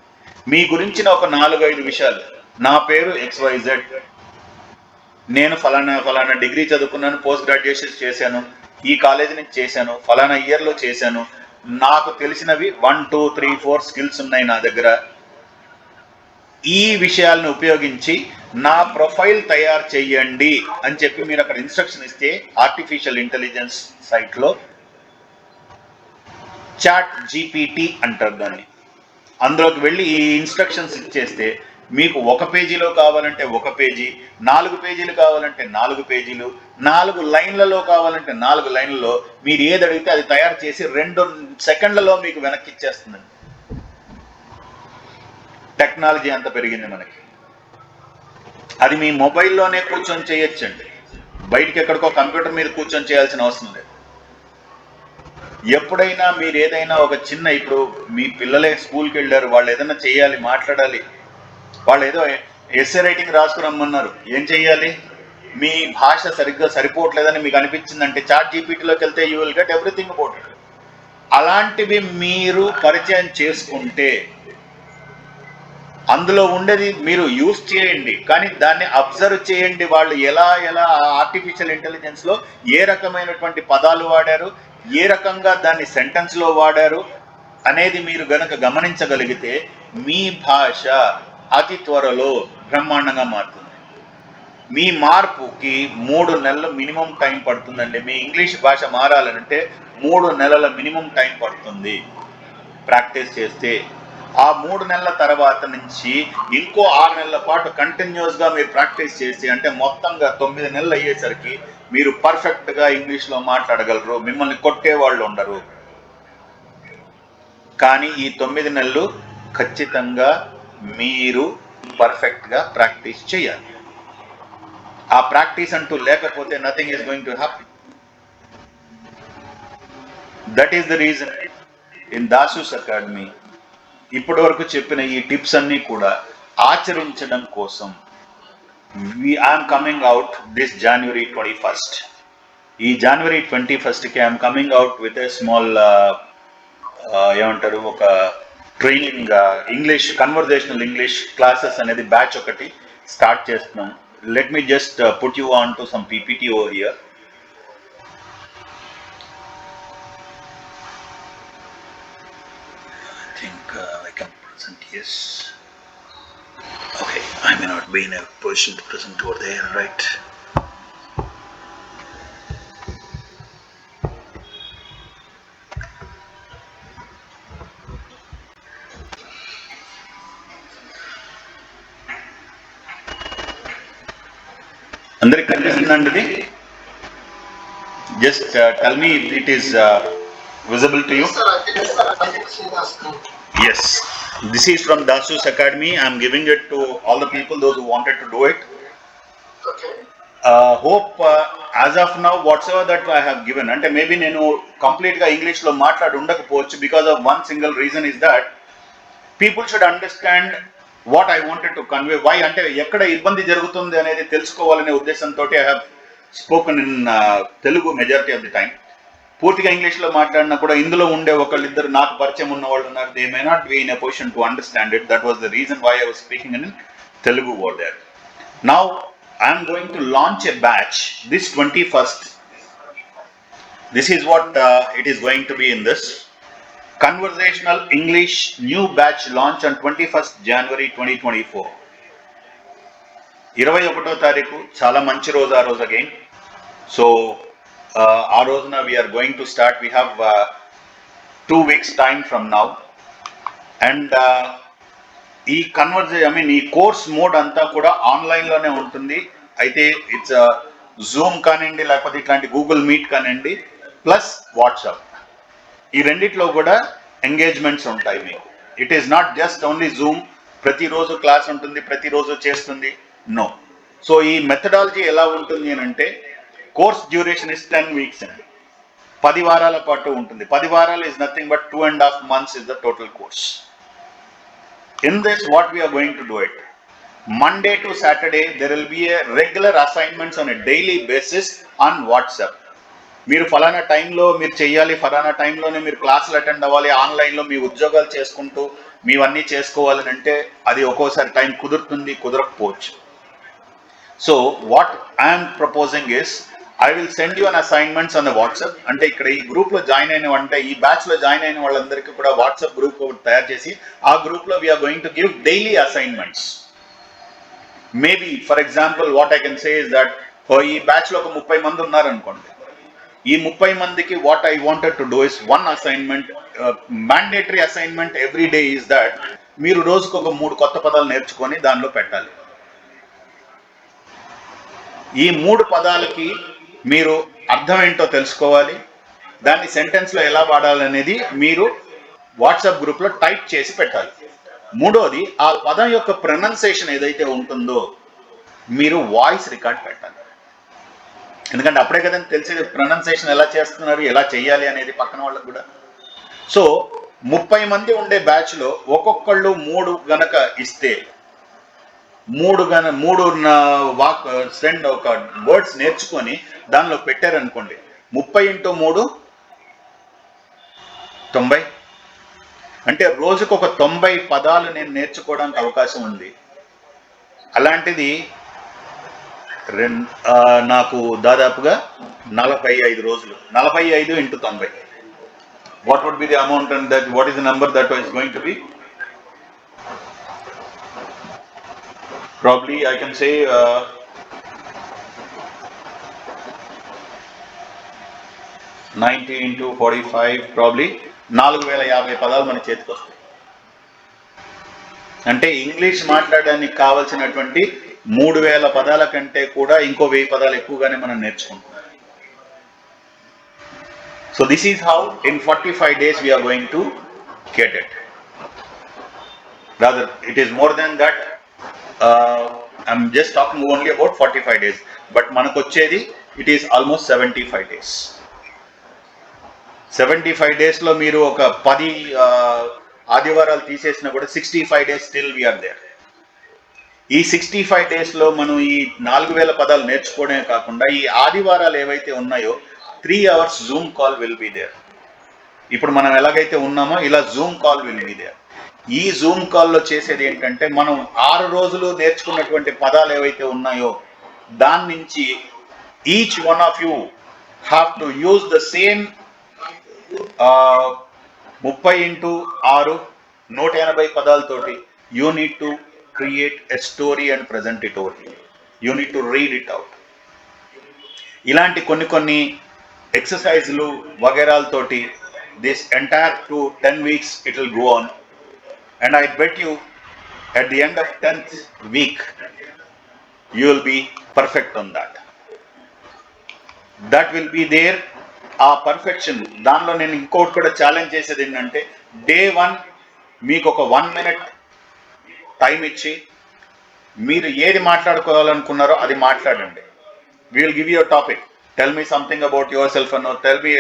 మీ గురించిన ఒక 4-5 విషయాలు, నా పేరు XYZ, నేను ఫలానా డిగ్రీ చదువుకున్నాను, పోస్ట్ గ్రాడ్యుయేషన్ చేశాను, ఈ కాలేజీ నుంచి చేశాను, ఫలానా ఇయర్లో చేశాను, నాకు తెలిసినవి 1, 2, 3, 4 స్కిల్స్ ఉన్నాయి నా దగ్గర. ఈ విషయాలను ఉపయోగించి నా ప్రొఫైల్ తయారు చెయ్యండి అని చెప్పి మీరు అక్కడ ఇన్స్ట్రక్షన్ ఇస్తే ఆర్టిఫిషియల్ ఇంటెలిజెన్స్ సైట్లో చాట్ GPT అంటారు దాన్ని. అందులోకి వెళ్ళి ఈ ఇన్స్ట్రక్షన్స్ ఇచ్చేస్తే మీకు 1 పేజీలో కావాలంటే 1 పేజీ, 4 పేజీలు కావాలంటే 4 పేజీలు, 4 లైన్లలో కావాలంటే 4 లైన్లలో మీరు ఏది అడిగితే అది తయారు చేసి 2 సెకండ్లలో మీకు వెనక్కి ఇచ్చేస్తుందండి. టెక్నాలజీ అంత పెరిగింది మనకి. అది మీ మొబైల్లోనే కూర్చొని చేయొచ్చండి, బయటికి ఎక్కడికో కంప్యూటర్ మీద కూర్చొని చేయాల్సిన అవసరం లేదు. ఎప్పుడైనా మీరు ఏదైనా ఒక చిన్న, ఇప్పుడు మీ పిల్లలే స్కూల్కి వెళ్ళారు, వాళ్ళు ఏదైనా చేయాలి, మాట్లాడాలి, వాళ్ళు ఏదో ఎస్సే రైటింగ్ రాసుకురమ్మన్నారు, ఏం చెయ్యాలి? మీ భాష సరిగ్గా సరిపోవట్లేదని మీకు అనిపించిందంటే చాట్ జీపీటీలోకి వెళ్తే you will get everything about it. అలాంటివి మీరు పరిచయం చేసుకుంటే అందులో ఉండేది మీరు యూజ్ చేయండి, కానీ దాన్ని అబ్జర్వ్ చేయండి. వాళ్ళు ఎలా ఆర్టిఫిషియల్ ఇంటెలిజెన్స్లో ఏ రకమైనటువంటి పదాలు వాడారు, ఏ రకంగా దాన్ని సెంటెన్స్లో వాడారు అనేది మీరు గనక గమనించగలిగితే మీ భాష అతి త్వరలో బ్రహ్మాండంగా మారుతుంది. మీ మార్పుకి 3 నెలలు మినిమం టైం పడుతుందండి. మీ ఇంగ్లీష్ భాష మారాలంటే 3 నెలల మినిమం టైం పడుతుంది ప్రాక్టీస్ చేస్తే. ఆ 3 నెలల తర్వాత నుంచి ఇంకో 6 నెలల పాటు కంటిన్యూస్గా మీరు ప్రాక్టీస్ చేసి, అంటే మొత్తంగా 9 నెలలు అయ్యేసరికి మీరు పర్ఫెక్ట్గా ఇంగ్లీష్లో మాట్లాడగలరు. మిమ్మల్ని కొట్టేవాళ్ళు ఉండరు. కానీ ఈ 9 నెలలు ఖచ్చితంగా మీరు పర్ఫెక్ట్గా ప్రాక్టీస్ చేయాలి. ఆ ప్రాక్టీస్ అంటూ లేకపోతే nothing is going to happy. That is the reason in Dasu's academy ఇప్పటి వరకు చెప్పిన ఈ టిప్స్ అన్నీ కూడా ఆచరించడం కోసం I'm coming out this January 21st. ఈ January 21st I'm coming out with a small ఏమంటారు, ఒక training English conversational English classes అనేది బ్యాచ్ ఒకటి స్టార్ట్ చేస్తున్నాం. Let me just put you onto some PPT over here. I can present, yes. Okay, I may not be in a position to present over there, right? అందరికి కనిపిస్తుందండి ఇది? Just tell me if it is visible to you. I can see the screen. Yes, this is from Dasus Academy. I am giving it to all the people, those who wanted to do it. Okay. Hope as of now whatsoever that I have given, అంటే maybe నేను కంప్లీట్గా ఇంగ్లీష్లో మాట్లాడి ఉండకపోవచ్చు. Because of one single reason is that people should understand what I wanted to convey. Why అంటే ఎక్కడ ఇబ్బంది జరుగుతుంది అనేది తెలుసుకోవాలనే ఉద్దేశంతో I have spoken in Telugu majority of the time. పూర్తిగా ఇంగ్లీష్లో మాట్లాడినా కూడా ఇందులో ఉండే ఒకళ్ళిద్దరు నాకు పరిచయం ఉన్న వాళ్ళు ఉన్నారు. They may not be in a position to understand it. That was the reason why I was speaking in Telugu over there. Now I am going to launch a batch this 21st. This is what it is going to be in this conversational English new batch launch on 21st January 2024. 21వ తారీఖు చాలా మంచి రోజు ఆ రోజు again. So ఆ రోజున we are going to start. We have 2 weeks time from now. And ఈ ఈ కోర్స్ మోడ్ అంతా కూడా ఆన్లైన్లోనే ఉంటుంది. అయితే ఇట్స్ జూమ్ కానివ్వండి, లేకపోతే ఇట్లాంటి గూగుల్ మీట్ కానివ్వండి, ప్లస్ వాట్సాప్, ఈ రెండిట్లో కూడా ఎంగేజ్మెంట్స్ ఉంటాయి మీకు. It is not just only Zoom, ప్రతిరోజు క్లాస్ ఉంటుంది, ప్రతిరోజు చేస్తుంది, నో. సో ఈ మెథడాలజీ ఎలా ఉంటుంది అని అంటే, కోర్స్ డ్యూరేషన్ ఇస్ 10 weeks అండి. 10 వారాల పాటు ఉంటుంది. 10 వారాలు is nothing but 2.5 months is the total course. In this, what we are going to do it, Monday to Saturday there will be a regular assignments on a daily basis on WhatsApp. మీరు ఫలానా టైంలో మీరు చెయ్యాలి, ఫలానా టైంలోనే మీరు క్లాసులు attend అవ్వాలి, ఆన్లైన్లో మీ ఉద్యోగాలు చేసుకుంటూ మీవన్నీ చేసుకోవాలని అంటే అది ఒక్కోసారి టైం కుదురుతుంది, కుదరకపోవచ్చు. So what I'm proposing is, I will send you an assignments on the WhatsApp. అంటే ఇక్కడ ఈ గ్రూప్లో జాయిన్ అయిన అంటే ఈ బ్యాచ్లో జాయిన్ అయిన వాళ్ళందరికీ కూడా వాట్సాప్ గ్రూప్ ఒకటి తయారు చేసి ఆ గ్రూప్లో we are going to give daily assignments. Maybe for example what I can say is that ఈ బ్యాచ్లో ఒక 30 మంది ఉన్నారనుకోండి. ఈ 30 మందికి what I wanted to do is one assignment, mandatory assignment every day is that మీరు రోజుకు ఒక 3 కొత్త పదాలు నేర్చుకొని దానిలో పెట్టాలి. ఈ 3 పదాలకి మీరు అర్థం ఏంటో తెలుసుకోవాలి, దాన్ని సెంటెన్స్లో ఎలా వాడాలనేది మీరు వాట్సాప్ గ్రూప్లో టైప్ చేసి పెట్టాలి. మూడోది, ఆ పదం యొక్క ప్రొనౌన్సియేషన్ ఏదైతే ఉంటుందో మీరు వాయిస్ రికార్డ్ పెట్టాలి. ఎందుకంటే అప్పుడే కదండి తెలిసేది ప్రొనౌన్సియేషన్ ఎలా చేస్తున్నారు, ఎలా చేయాలి అనేది పక్కన వాళ్ళకు కూడా. సో 30 మంది ఉండే బ్యాచ్లో ఒక్కొక్కళ్ళు 3 గనక ఇస్తే మూడు వాక్ స్ట్రెండ్ ఒక వర్డ్స్ నేర్చుకొని దానిలో పెట్టారనుకోండి, 30 × 3 90. అంటే రోజుకు ఒక 90 పదాలు నేను నేర్చుకోవడానికి అవకాశం ఉంది. అలాంటిది నాకు దాదాపుగా 45 రోజులు. 45 × 90. What would be the amount and that what is the number that is going to be? Probably I can say 90 × 45 probably 4050 పదాలు మన చేతికి వస్తాయి. అంటే ఇంగ్లీష్ మాట్లాడడానికి కావాల్సినటువంటి 3000 పదాల కంటే కూడా ఇంకో 1000 పదాలు ఎక్కువగానే మనం నేర్చుకుంటాం. So this is how in 45 days we are going to get it. Rather, it is more than that. I'm just talking only about 45 days. But manakochedi, it is almost 75 days. 75 days lo మీరు ఒక 10 ఆదివారాలు తీసేసినా కూడా 65 days still we are there. ఈ 65 days లో మనం ఈ 4000 పదాలు నేర్చుకోవడమే కాకుండా ఈ ఆదివారాలు ఏవైతే ఉన్నాయో 3 hours Zoom call will be there. ఇప్పుడు మనం ఎలాగైతే ఉన్నామో ఇలా Zoom call will be there. ఈ జూమ్ కాల్లో చేసేది ఏంటంటే మనం 6 రోజులు నేర్చుకున్నటువంటి పదాలు ఏవైతే ఉన్నాయో దాని నుంచి each one of you have to use the same 30 × 6 180 పదాలతోటి you need to create a story and present it over here. You need to read it out. ఇలాంటి కొన్ని ఎక్సర్సైజ్లు వగైరాలతోటి this entire 10 weeks it will go on, and I bet you at the end of 10th week you will be perfect on that. That will be there. ఆ perfection దానిలో నేను ఇంకోటి కూడా challenge చేసేది ఏంటంటే డే 1 మీకు ఒక 1 minute టైం ఇచ్చి మీరు ఏది మాట్లాడుకోవాలనుకున్నారో అది మాట్లాడండి. We will give you a topic. Tell me something about yourself and tell me,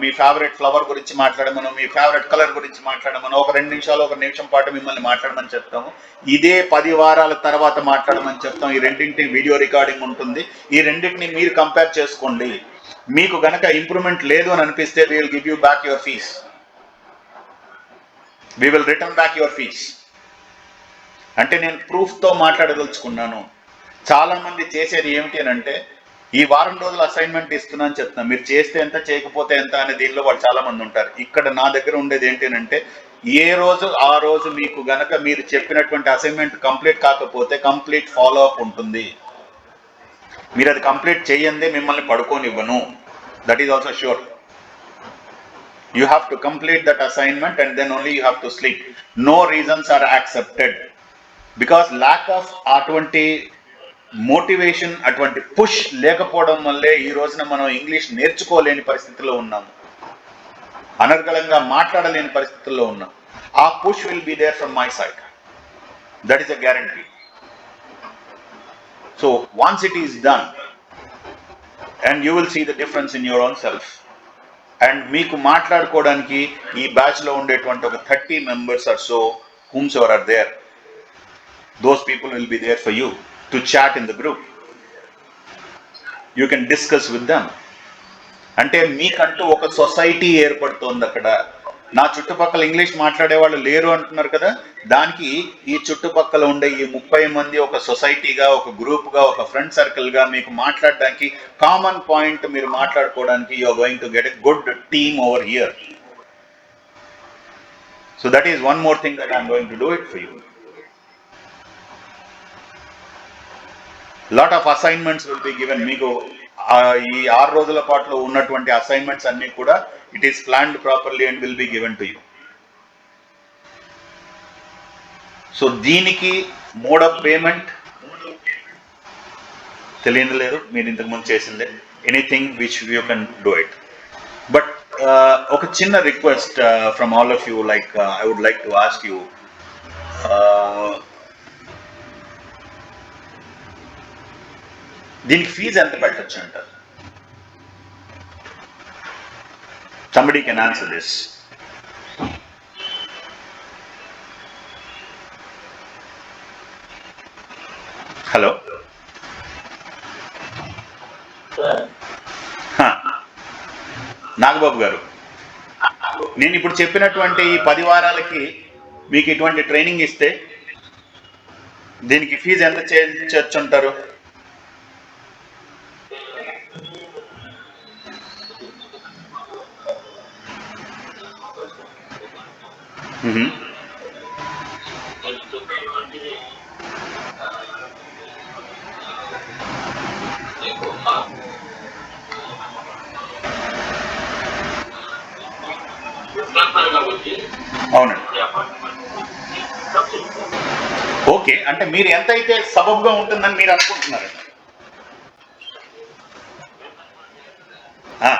me favourite flower గురించి మాట్లాడమను, మీ ఫేవరెట్ కలర్ గురించి మాట్లాడమను. ఒక 2 నిమిషాలు 1 నిమిషం పాటు మిమ్మల్ని మాట్లాడమని చెప్తాము. ఇదే 10 వారాల తర్వాత మాట్లాడమని చెప్తాం. ఈ రెండింటి వీడియో రికార్డింగ్ ఉంటుంది. ఈ రెండింటిని మీరు కంపేర్ చేసుకోండి. మీకు గనక ఇంప్రూవ్మెంట్ లేదు అని అనిపిస్తే we will give you back your fees. We will return back your fees. అంటే నేను ప్రూఫ్తో మాట్లాడదలుచుకున్నాను. చాలా మంది చేసేది ఏమిటి అని అంటే ఈ వారం రోజులు అసైన్మెంట్ ఇస్తున్నా అని చెప్తున్నాను, మీరు చేస్తే ఎంత చేయకపోతే ఎంత అనే దీనిలో వాళ్ళు చాలా మంది ఉంటారు. ఇక్కడ నా దగ్గర ఉండేది ఏంటి అంటే ఏ రోజు ఆ రోజు మీకు గనక మీరు చెప్పినటువంటి అసైన్మెంట్ కంప్లీట్ కాకపోతే కంప్లీట్ ఫాలో అప్ ఉంటుంది. మీరు అది కంప్లీట్ చేయందే మిమ్మల్ని పడుకోనివ్వను. That is also sure. You have to complete that assignment and then only you have to sleep. No reasons are accepted. Because lack of అటువంటి మోటివేషన్, అటువంటి push లేకపోవడం వల్లే ఈ రోజున మనం ఇంగ్లీష్ నేర్చుకోలేని పరిస్థితిలో ఉన్నాం, అనర్గళంగా మాట్లాడలేని పరిస్థితుల్లో ఉన్నాం. ఆ push will be there from my side. That is a guarantee. So once it is done and you will see the difference in your own self. And మీకు మాట్లాడుకోవడానికి ఈ బ్యాచ్లో ఉండేటువంటి ఒక 30 members or so whomsoever are there, those people will be there for you to chat in the group. You can discuss with them. అంటే మీకంటూ ఒక society ఏర్పడుతోంది అక్కడ. నా చుట్టుపక్కల ఇంగ్లీష్ మాట్లాడే వాళ్ళు లేరు అంటున్నారు కదా, దానికి ఈ చుట్టుపక్కల ఉండే ఈ 30 మంది ఒక సొసైటీగా, ఒక గ్రూప్గా, ఒక ఫ్రెండ్ సర్కిల్గా మీకు మాట్లాడడానికి కామన్ పాయింట్ మీరు మాట్లాడుకోవడానికి you are going to get a good team over here. So that is one more thing that I'm going to do it for you. Lot of assignments will be given. మీకు ఈ 6 రోజుల పాటులో ఉన్నటువంటి assignments అన్ని కూడా it is planned properly and will be given to you. So దీనికి mode of payment తెలియదు లేదు, మీరు ఇంతకుముందు చేసిందే. Anything which you can do it. But ఒక చిన్న request from all of you, like I would like to ask you, దీనికి fee ఎంత పెట్టచ్చు అంటారు? Somebody can answer this. Hello. హా, నాగబాబు గారు, నేను ఇప్పుడు చెప్పినటువంటి ఈ 10 వారాలకి మీకు ఇటువంటి ట్రైనింగ్ ఇస్తే దీనికి ఫీజు ఎంత చేయొచ్చు అంటారు? మ్మ్. అవునండి. ఓకే, అంటే మీరు ఎంత అయితే సబబ్గా ఉంటుందని మీరు అనుకుంటున్నారండి? ఆ,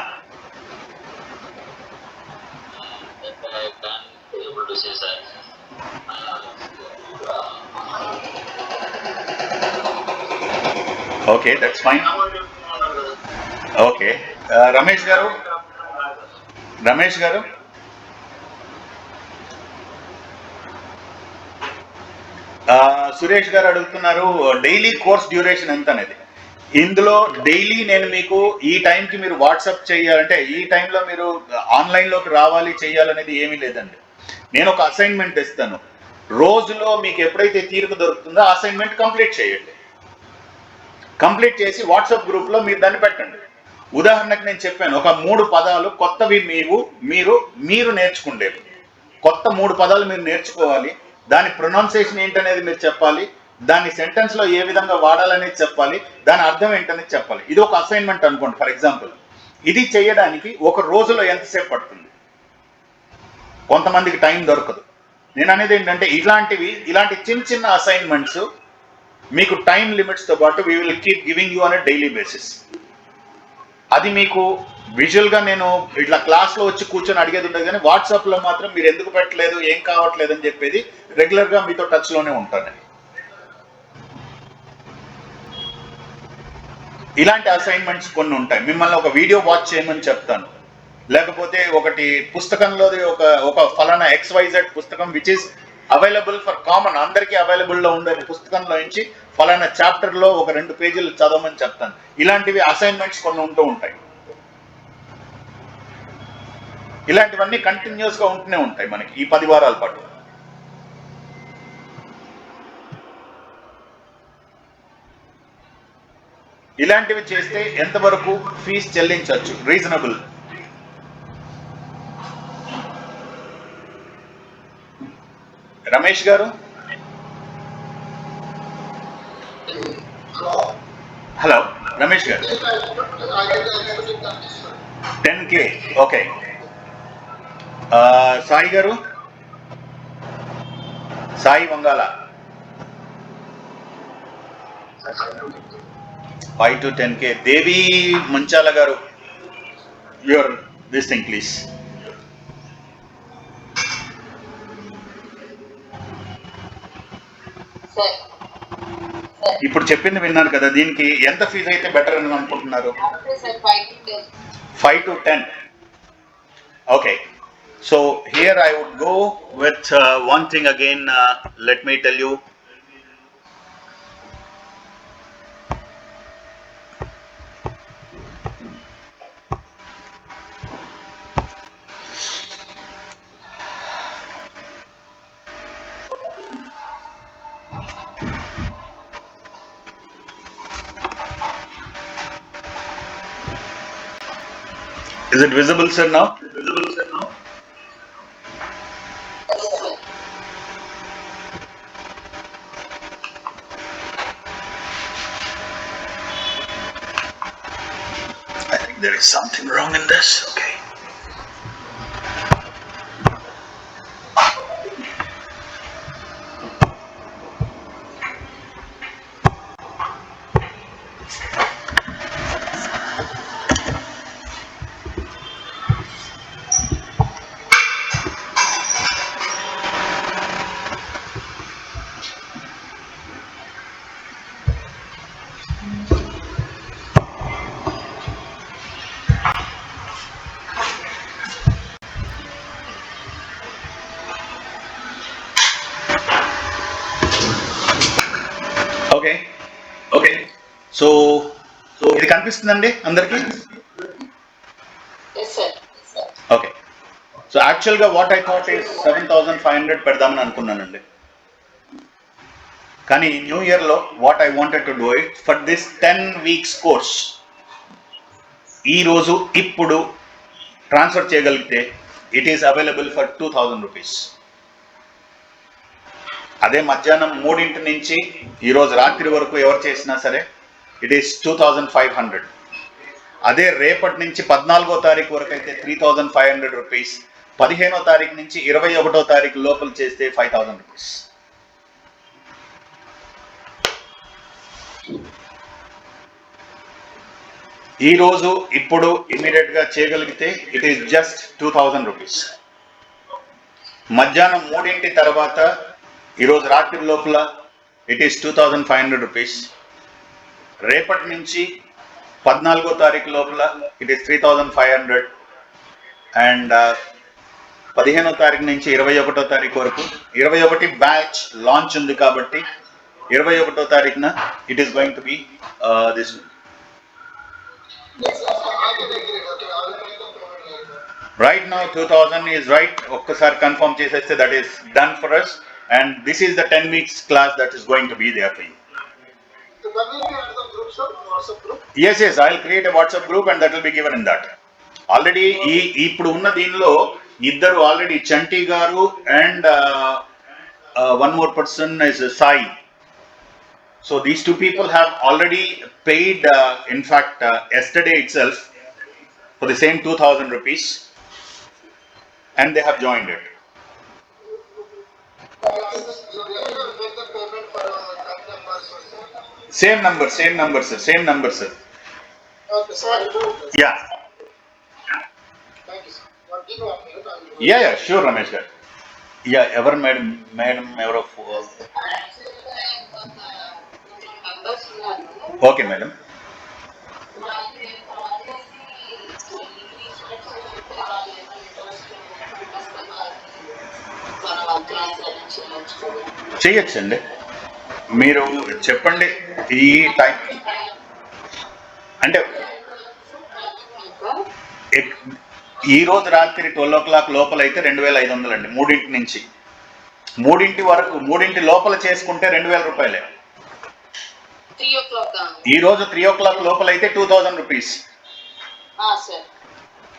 okay, that's fine. Okay, Ramesh గారు, రమేష్ గారు, సురేష్ గారు అడుగుతున్నారు డైలీ కోర్స్ డ్యూరేషన్ ఎంత అనేది. ఇందులో డైలీ నేను మీకు ఈ టైంకి మీరు వాట్సాప్ చేయాలంటే ఈ టైంలో మీరు ఆన్లైన్లోకి రావాలి చేయాలనేది ఏమీ లేదండి. నేను ఒక అసైన్మెంట్ ఇస్తాను, రోజులో మీకు ఎప్పుడైతే తీరిక దొరుకుతుందో అసైన్మెంట్ కంప్లీట్ చేయండి. కంప్లీట్ చేసి వాట్సాప్ గ్రూప్లో మీరు దాన్ని పెట్టండి. ఉదాహరణకు నేను చెప్పాను, ఒక 3 పదాలు కొత్తవి మీరు నేర్చుకుండేవి. కొత్త 3 పదాలు మీరు నేర్చుకోవాలి, దాని ప్రొనౌన్సియేషన్ ఏంటనేది మీరు చెప్పాలి, దాన్ని సెంటెన్స్లో ఏ విధంగా వాడాలనేది చెప్పాలి, దాని అర్థం ఏంటనేది చెప్పాలి. ఇది ఒక అసైన్మెంట్ అనుకోండి ఫర్ ఎగ్జాంపుల్. ఇది చేయడానికి ఒక రోజులో ఎంతసేపు పడుతుంది? కొంతమందికి టైం దొరకదు. నేను అనేది ఏంటంటే ఇలాంటి చిన్న చిన్న అసైన్మెంట్స్ మీకు టైం లిమిట్స్తో పాటు we will keep giving you on a daily basis. అది మీకు విజువల్గా నేను ఇట్లా క్లాస్లో వచ్చి కూర్చొని అడిగేది ఉండదు, కానీ వాట్సాప్లో మాత్రం మీరు ఎందుకు పెట్టలేదు, ఏం కావట్లేదు అని చెప్పేది రెగ్యులర్గా మీతో టచ్లోనే ఉంటాను. ఇలాంటి అసైన్మెంట్స్ కొన్ని ఉంటాయి. మిమ్మల్ని ఒక వీడియో వాచ్ చేయమని చెప్తాను, లేకపోతే ఒకటి పుస్తకంలోది ఒక ఫలానా XYZ పుస్తకం which is available for common, అందరికీ అవైలబుల్లో ఉండే పుస్తకంలో నుంచి ఫలానా చాప్టర్లో ఒక 2 పేజీలు చదవమని చెప్తాను. ఇలాంటివి అసైన్మెంట్స్ కొన్ని ఉంటూ ఉంటాయి. ఇలాంటివన్నీ కంటిన్యూస్గా ఉంటూనే ఉంటాయి మనకి ఈ 10 వారాల పాటు. ఇలాంటివి చేస్తే ఎంతవరకు ఫీజు చెల్లించవచ్చు రీజనబుల్? రమేష్ గారు, హలో రమేష్ గారు. 10K, okay. సాయి గారు, సాయి వంగాల, 5 to 10K. దేవి మంచాల గారు, యువర్ దిస్ థింగ్ ప్లీజ్. ఇప్పుడు చెప్పింది విన్నారు కదా, దీనికి ఎంత ఫీజు అయితే బెటర్ అని అనుకుంటున్నారు? 5 to 10. Okay, so here I would go with one thing again. Let me tell you, is it visible, sir, now? I think there is something wrong in this. Okay. Okay, so ఇది కనిపిస్తుందండి అందరికీ? Yes, sir. Okay. So యాక్చువల్గా what I thought is 7,500 పెడదామని అనుకున్నానండి. కానీ new ఇయర్లో what I wanted to do it for this 10 weeks course ఈరోజు ఇప్పుడు ట్రాన్స్ఫర్ చేయగలిగితే it is available for 2,000 rupees. అదే మధ్యాహ్నం 3 నుంచి ఈరోజు రాత్రి వరకు ఎవరు చేసినా సరే ఇట్ ఈస్ 2,500. అదే రేపటి నుంచి 14వ తారీఖు వరకు అయితే 3,500 రూపీస్. 15వ తారీఖు నుంచి 21వ తారీఖు లోపల చేస్తే 5,000 రూపీస్. ఈరోజు ఇప్పుడు ఇమ్మీడియట్ గా చేయగలిగితే ఇట్ ఈస్ జస్ట్ 2,000 రూపీస్. మధ్యాహ్నం 3 తర్వాత ఈరోజు రాత్రి లోపల ఇట్ ఈస్ 2,500 రూపీస్. రేపటి నుంచి 14వ తారీఖు లోపల ఇట్ ఈస్ 3,500. అండ్ 15వ తారీఖు నుంచి 21వ తారీఖు వరకు 21 బ్యాచ్ లాంచ్ ఉంది కాబట్టి 21వ తారీఖున it is going to B this. Yes, sir. I can agree. Okay, I will make the payment right now. Right now 2,000 is right. ఒక్కసారి కన్ఫర్మ్ చేసేస్తే that is done for us. And this is the 10 weeks class that is going to be there for you. So when will be at the group, sir? WhatsApp group? Yes, I'll create a WhatsApp group and that will be given in that. Already ఇప్పుడు ఉన్న దీనిలో ఇద్దరు already చంటి గారు and one more person is Sai. So these two people have already paid, in fact, yesterday itself for the same 2,000 rupees and they have joined it. You will make the payment for that number, sir. Same number, sir. Okay, sir. Yeah. Thank you, sir. Give me 1 minute. I will do it. Yeah, sure, Ramesh garu. Yeah, ఎవరు madam ఎవరో. Members uన్నారు. Okay madam. వాళ్ళకి నేను call చేసి English lecture చెప్తే వాళ్ళు ఏమైనా interest మన క్లాస్ నుంచి నేర్చుకోవాలి. చేయొచ్చండి, మీరు చెప్పండి. ఈ టైం అంటే ఈ రోజు రాత్రి 12 o'clock లోపల అయితే 2,500 అండి. 3 నుంచి 3 వరకు 3 లోపల చేసుకుంటే 2,000 రూపాయలే. 3 o'clock. ఈ రోజు 3 o'clock లోపల అయితే 2,000 రూపీస్. సార్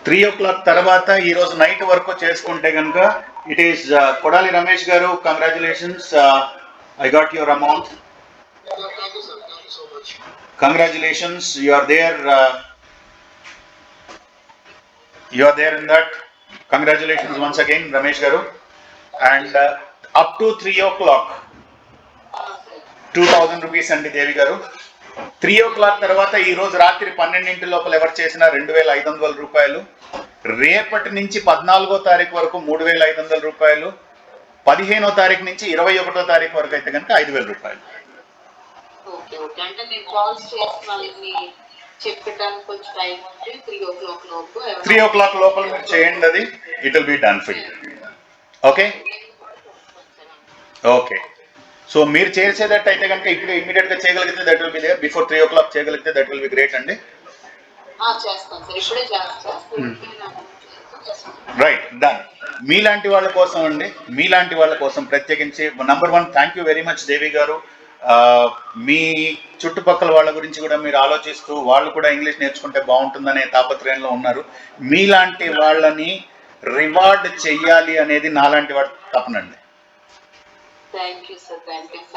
3 o'clock తర్వాత ఈ రోజు నైట్ వరకు చేసుకుంటే కనుక ఇట్ ఈస్ కొడాలి రమేష్ గారు, congratulations, I got your amount. Thank you, sir. Thank you so much. Congratulations, you are there. You are there in that. Congratulations once again, Ramesh garu. And up to 3 o'clock, 2,000 rupees andi Devi garu. 3 o'clock tarvata ee roju ratri 12 lopala ever chesina 2,500 రూపాయలు. రేపటి నుంచి 14వ తారీఖు వరకు 3,500 రూపాయలు. 15వ తారీఖు నుంచి 21వ తారీఖు వరకు అయితే కనుక 5,000 రూపాయలు. Okay okay. అంటే నేను కాల్స్ చేసిన వాళ్ళని చెప్పడానికి కొంచెం టైం ఉంటే 3 o'clock లోపు 3 o'clock లోపల మీరు చేయండి, అది it will be done for you. Okay okay. So మీరు చేసేదట్టు అయితే కనుక ఇప్పుడు ఇమీడియట్ గా చేయగలిగితే that will be there. Before 3 o'clock చేయగలిగితే దట్ విల్ బి గ్రేట్ అండి. చేస్తాను సార్, ఇప్పుడే చేస్తాను. Right, done. మీలాంటి వాళ్ళ కోసం అండి, మీలాంటి వాళ్ళ కోసం ప్రత్యేకించి number 1 thank you very much Devi గారు. మీ చుట్టుపక్కల వాళ్ళ గురించి కూడా మీరు ఆలోచిస్తూ వాళ్ళు కూడా ఇంగ్లీష్ నేర్చుకుంటే బాగుంటుందనే తాపత్రయంలో ఉన్నారు. మీలాంటి వాళ్ళని రివార్డ్ చెయ్యాలి అనేది నాలాంటి వాడు తప్పనండి.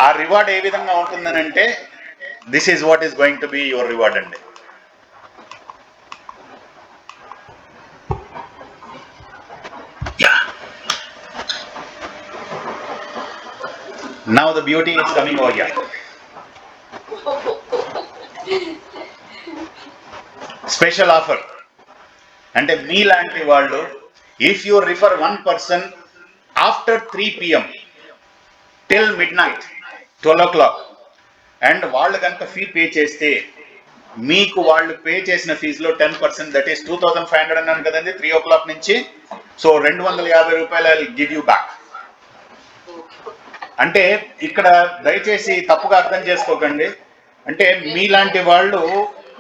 ఆ రివార్డ్ ఏ విధంగా ఉంటుందని అంటే this is what is going to be your reward అండి. Now the beauty is coming over here. Special offer. అంటే మీలాంటి వాళ్ళు if you refer 1 person after 3 PM till midnight 12 o'clock and వాళ్ళు కనుక ఫీ పే చేస్తే మీకు వాళ్ళు పే చేసిన ఫీజులో 10%, దట్ ఈస్ 2,500 అన్నాను కదండి 3 o'clock నుంచి. సో 250 రూపాయలు I will give you back. అంటే ఇక్కడ దయచేసి తప్పుగా అర్థం చేసుకోకండి. అంటే మీలాంటి వాళ్ళు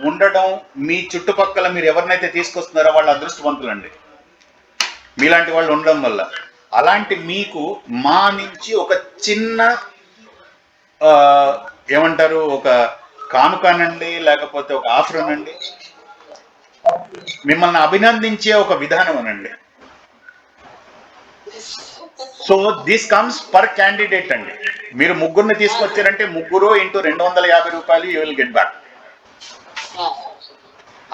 ఉండడం, మీ చుట్టుపక్కల మీరు ఎవరినైతే తీసుకొస్తున్నారో వాళ్ళు అదృష్టవంతులండి, మీలాంటి వాళ్ళు ఉండడం వల్ల. అలాంటి మీకు మా నుంచి ఒక చిన్న ఏమంటారు, ఒక కానుకనండి, లేకపోతే ఒక ఆఫర్ అనండి, మిమ్మల్ని అభినందించే ఒక విధానం అనండి. So this comes per candidate అండి. మీరు ముగ్గురిని తీసుకొచ్చారంటే ముగ్గురు ఇంటూ 250 రూపాయలు యూ విల్ గెట్ బ్యాక్.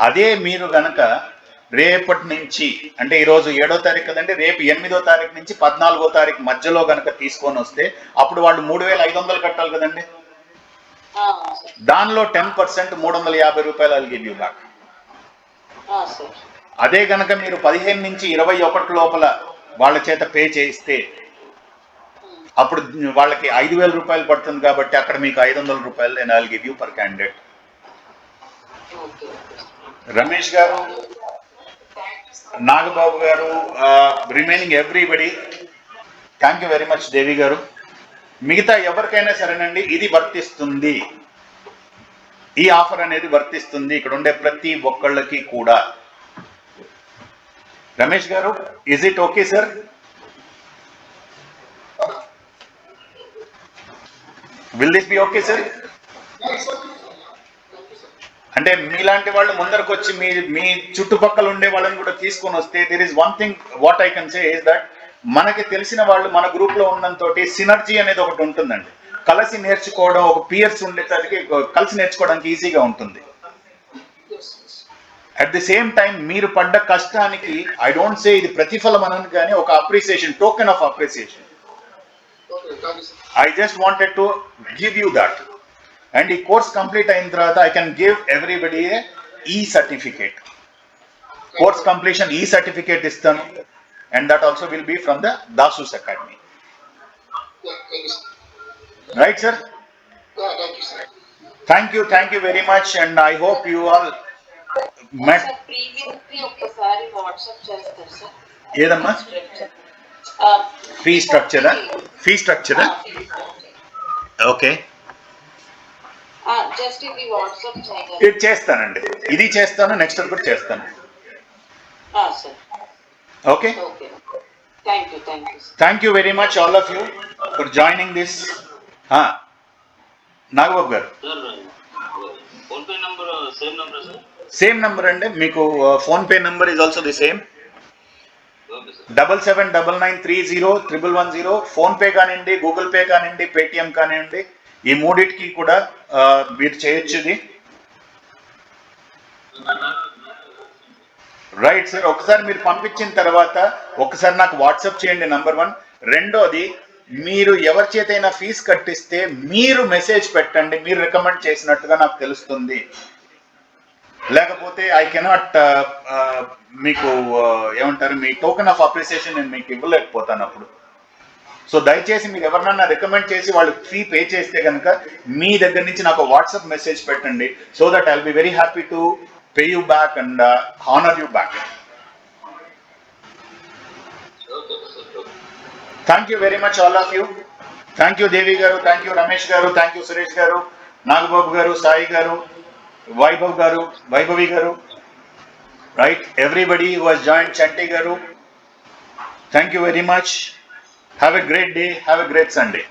అదే మీరు గనక రేపటి నుంచి, అంటే ఈరోజు 7వ తారీఖు కదండి, రేపు 8వ తారీఖు నుంచి 14వ తారీఖు మధ్యలో గనక తీసుకొని వస్తే అప్పుడు వాళ్ళు 3,500 కట్టాలి కదండి. దానిలో 10% 350 రూపాయలు ఐల్ గివ్ యూ బ్యాక్. అదే గనక మీరు 15 నుంచి 21 లోపల వాళ్ళ చేత పే చేయిస్తే అప్పుడు వాళ్ళకి 5,000 రూపాయలు పడుతుంది కాబట్టి అక్కడ మీకు 500 రూపాయలు నేను I'll give you per candidate. Ramesh గారు, నాగబాబు గారు, remaining everybody, thank you very much. Devi గారు, మిగతా ఎవరికైనా సరేనండి, ఇది వర్తిస్తుంది, ఈ ఆఫర్ అనేది వర్తిస్తుంది ఇక్కడ ఉండే ప్రతి ఒక్కళ్ళకి కూడా. రమేష్ గారు, is it okay sir? Will this be okay sir? అంటే మీలాంటి వాళ్ళు ముందరకు వచ్చి మీ చుట్టుపక్కల ఉండే వాళ్ళని కూడా తీసుకొని వస్తే, there is one thing what I can say is that మనకి తెలిసిన వాళ్ళు మన గ్రూప్ లో ఉండడంతో సినర్జీ అనేది ఒకటి ఉంటుందండి. కలిసి నేర్చుకోవడం, ఒక పియర్స్ ఉండేసరికి కలిసి నేర్చుకోవడానికి ఈజీగా ఉంటుంది. అట్ ది సేమ్ టైం మీరు పడ్డ కష్టానికి ఐ డోంట్ సే ఇది ప్రతిఫలం అనను, కానీ ఒక appreciation, token of appreciation. I just wanted to give you that. And the course complete అయిన తర్వాత I can give everybody a e-certificate. Course completion e-certificate ఇస్తాను, and that also will be from the Dasus Academy. Right, sir? Thank you very much, and I hope you all met. Previously ఒకసారి WhatsApp చేస్తారు sir. ఏదమ్మా? Fee స్ట్రక్చరా? Okay, just ఇది WhatsApp చేయండి. ఇది చేస్తానండి, ఇది చేస్తాను, నెక్స్ట్ కూడా చేస్తాను. Sir okay, okay, thank you thank you very much all of you for joining this. Nagababu గారు, ఫోన్పే నంబర్ సేమ్ నంబర్ అండి మీకు. PhonePe number is also the same. 7799301110. PhonePe కానివ్వండి, గూగుల్ పే కానివ్వండి, పేటిఎం కానివ్వండి, ఈ మూడింటికి కూడా మీరు చేయొచ్చు ఇది. రైట్ సార్, ఒకసారి మీరు పంపించిన తర్వాత ఒకసారి నాకు వాట్సాప్ చేయండి, నంబర్ 1. రెండోది, మీరు ఎవరి చేతైనా ఫీజు కట్టిస్తే మీరు మెసేజ్ పెట్టండి, మీరు రికమెండ్ చేసినట్టుగా నాకు తెలుస్తుంది. లేకపోతే ఐ కెనాట్ మీకు ఏమంటారు, మీ టోకెన్ ఆఫ్ అప్రిసియేషన్ నేను మీకు ఇవ్వలేకపోతాను అప్పుడు. సో దయచేసి మీరు ఎవరినన్నా రికమెండ్ చేసి వాళ్ళు ఫీ పే చేస్తే కనుక మీ దగ్గర నుంచి నాకు వాట్సాప్ మెసేజ్ పెట్టండి, so that I will be very happy to pay you back and honour you back. Thank you very much all of you. Thank you Devi గారు, థ్యాంక్ యూ రమేష్ గారు, థ్యాంక్ యూ సురేష్ గారు, నాగబాబు గారు, సాయి గారు, వైభవి గారు, right? Everybody who has joined, Chanti garu, thank you very much. Have a great day, have a great Sunday.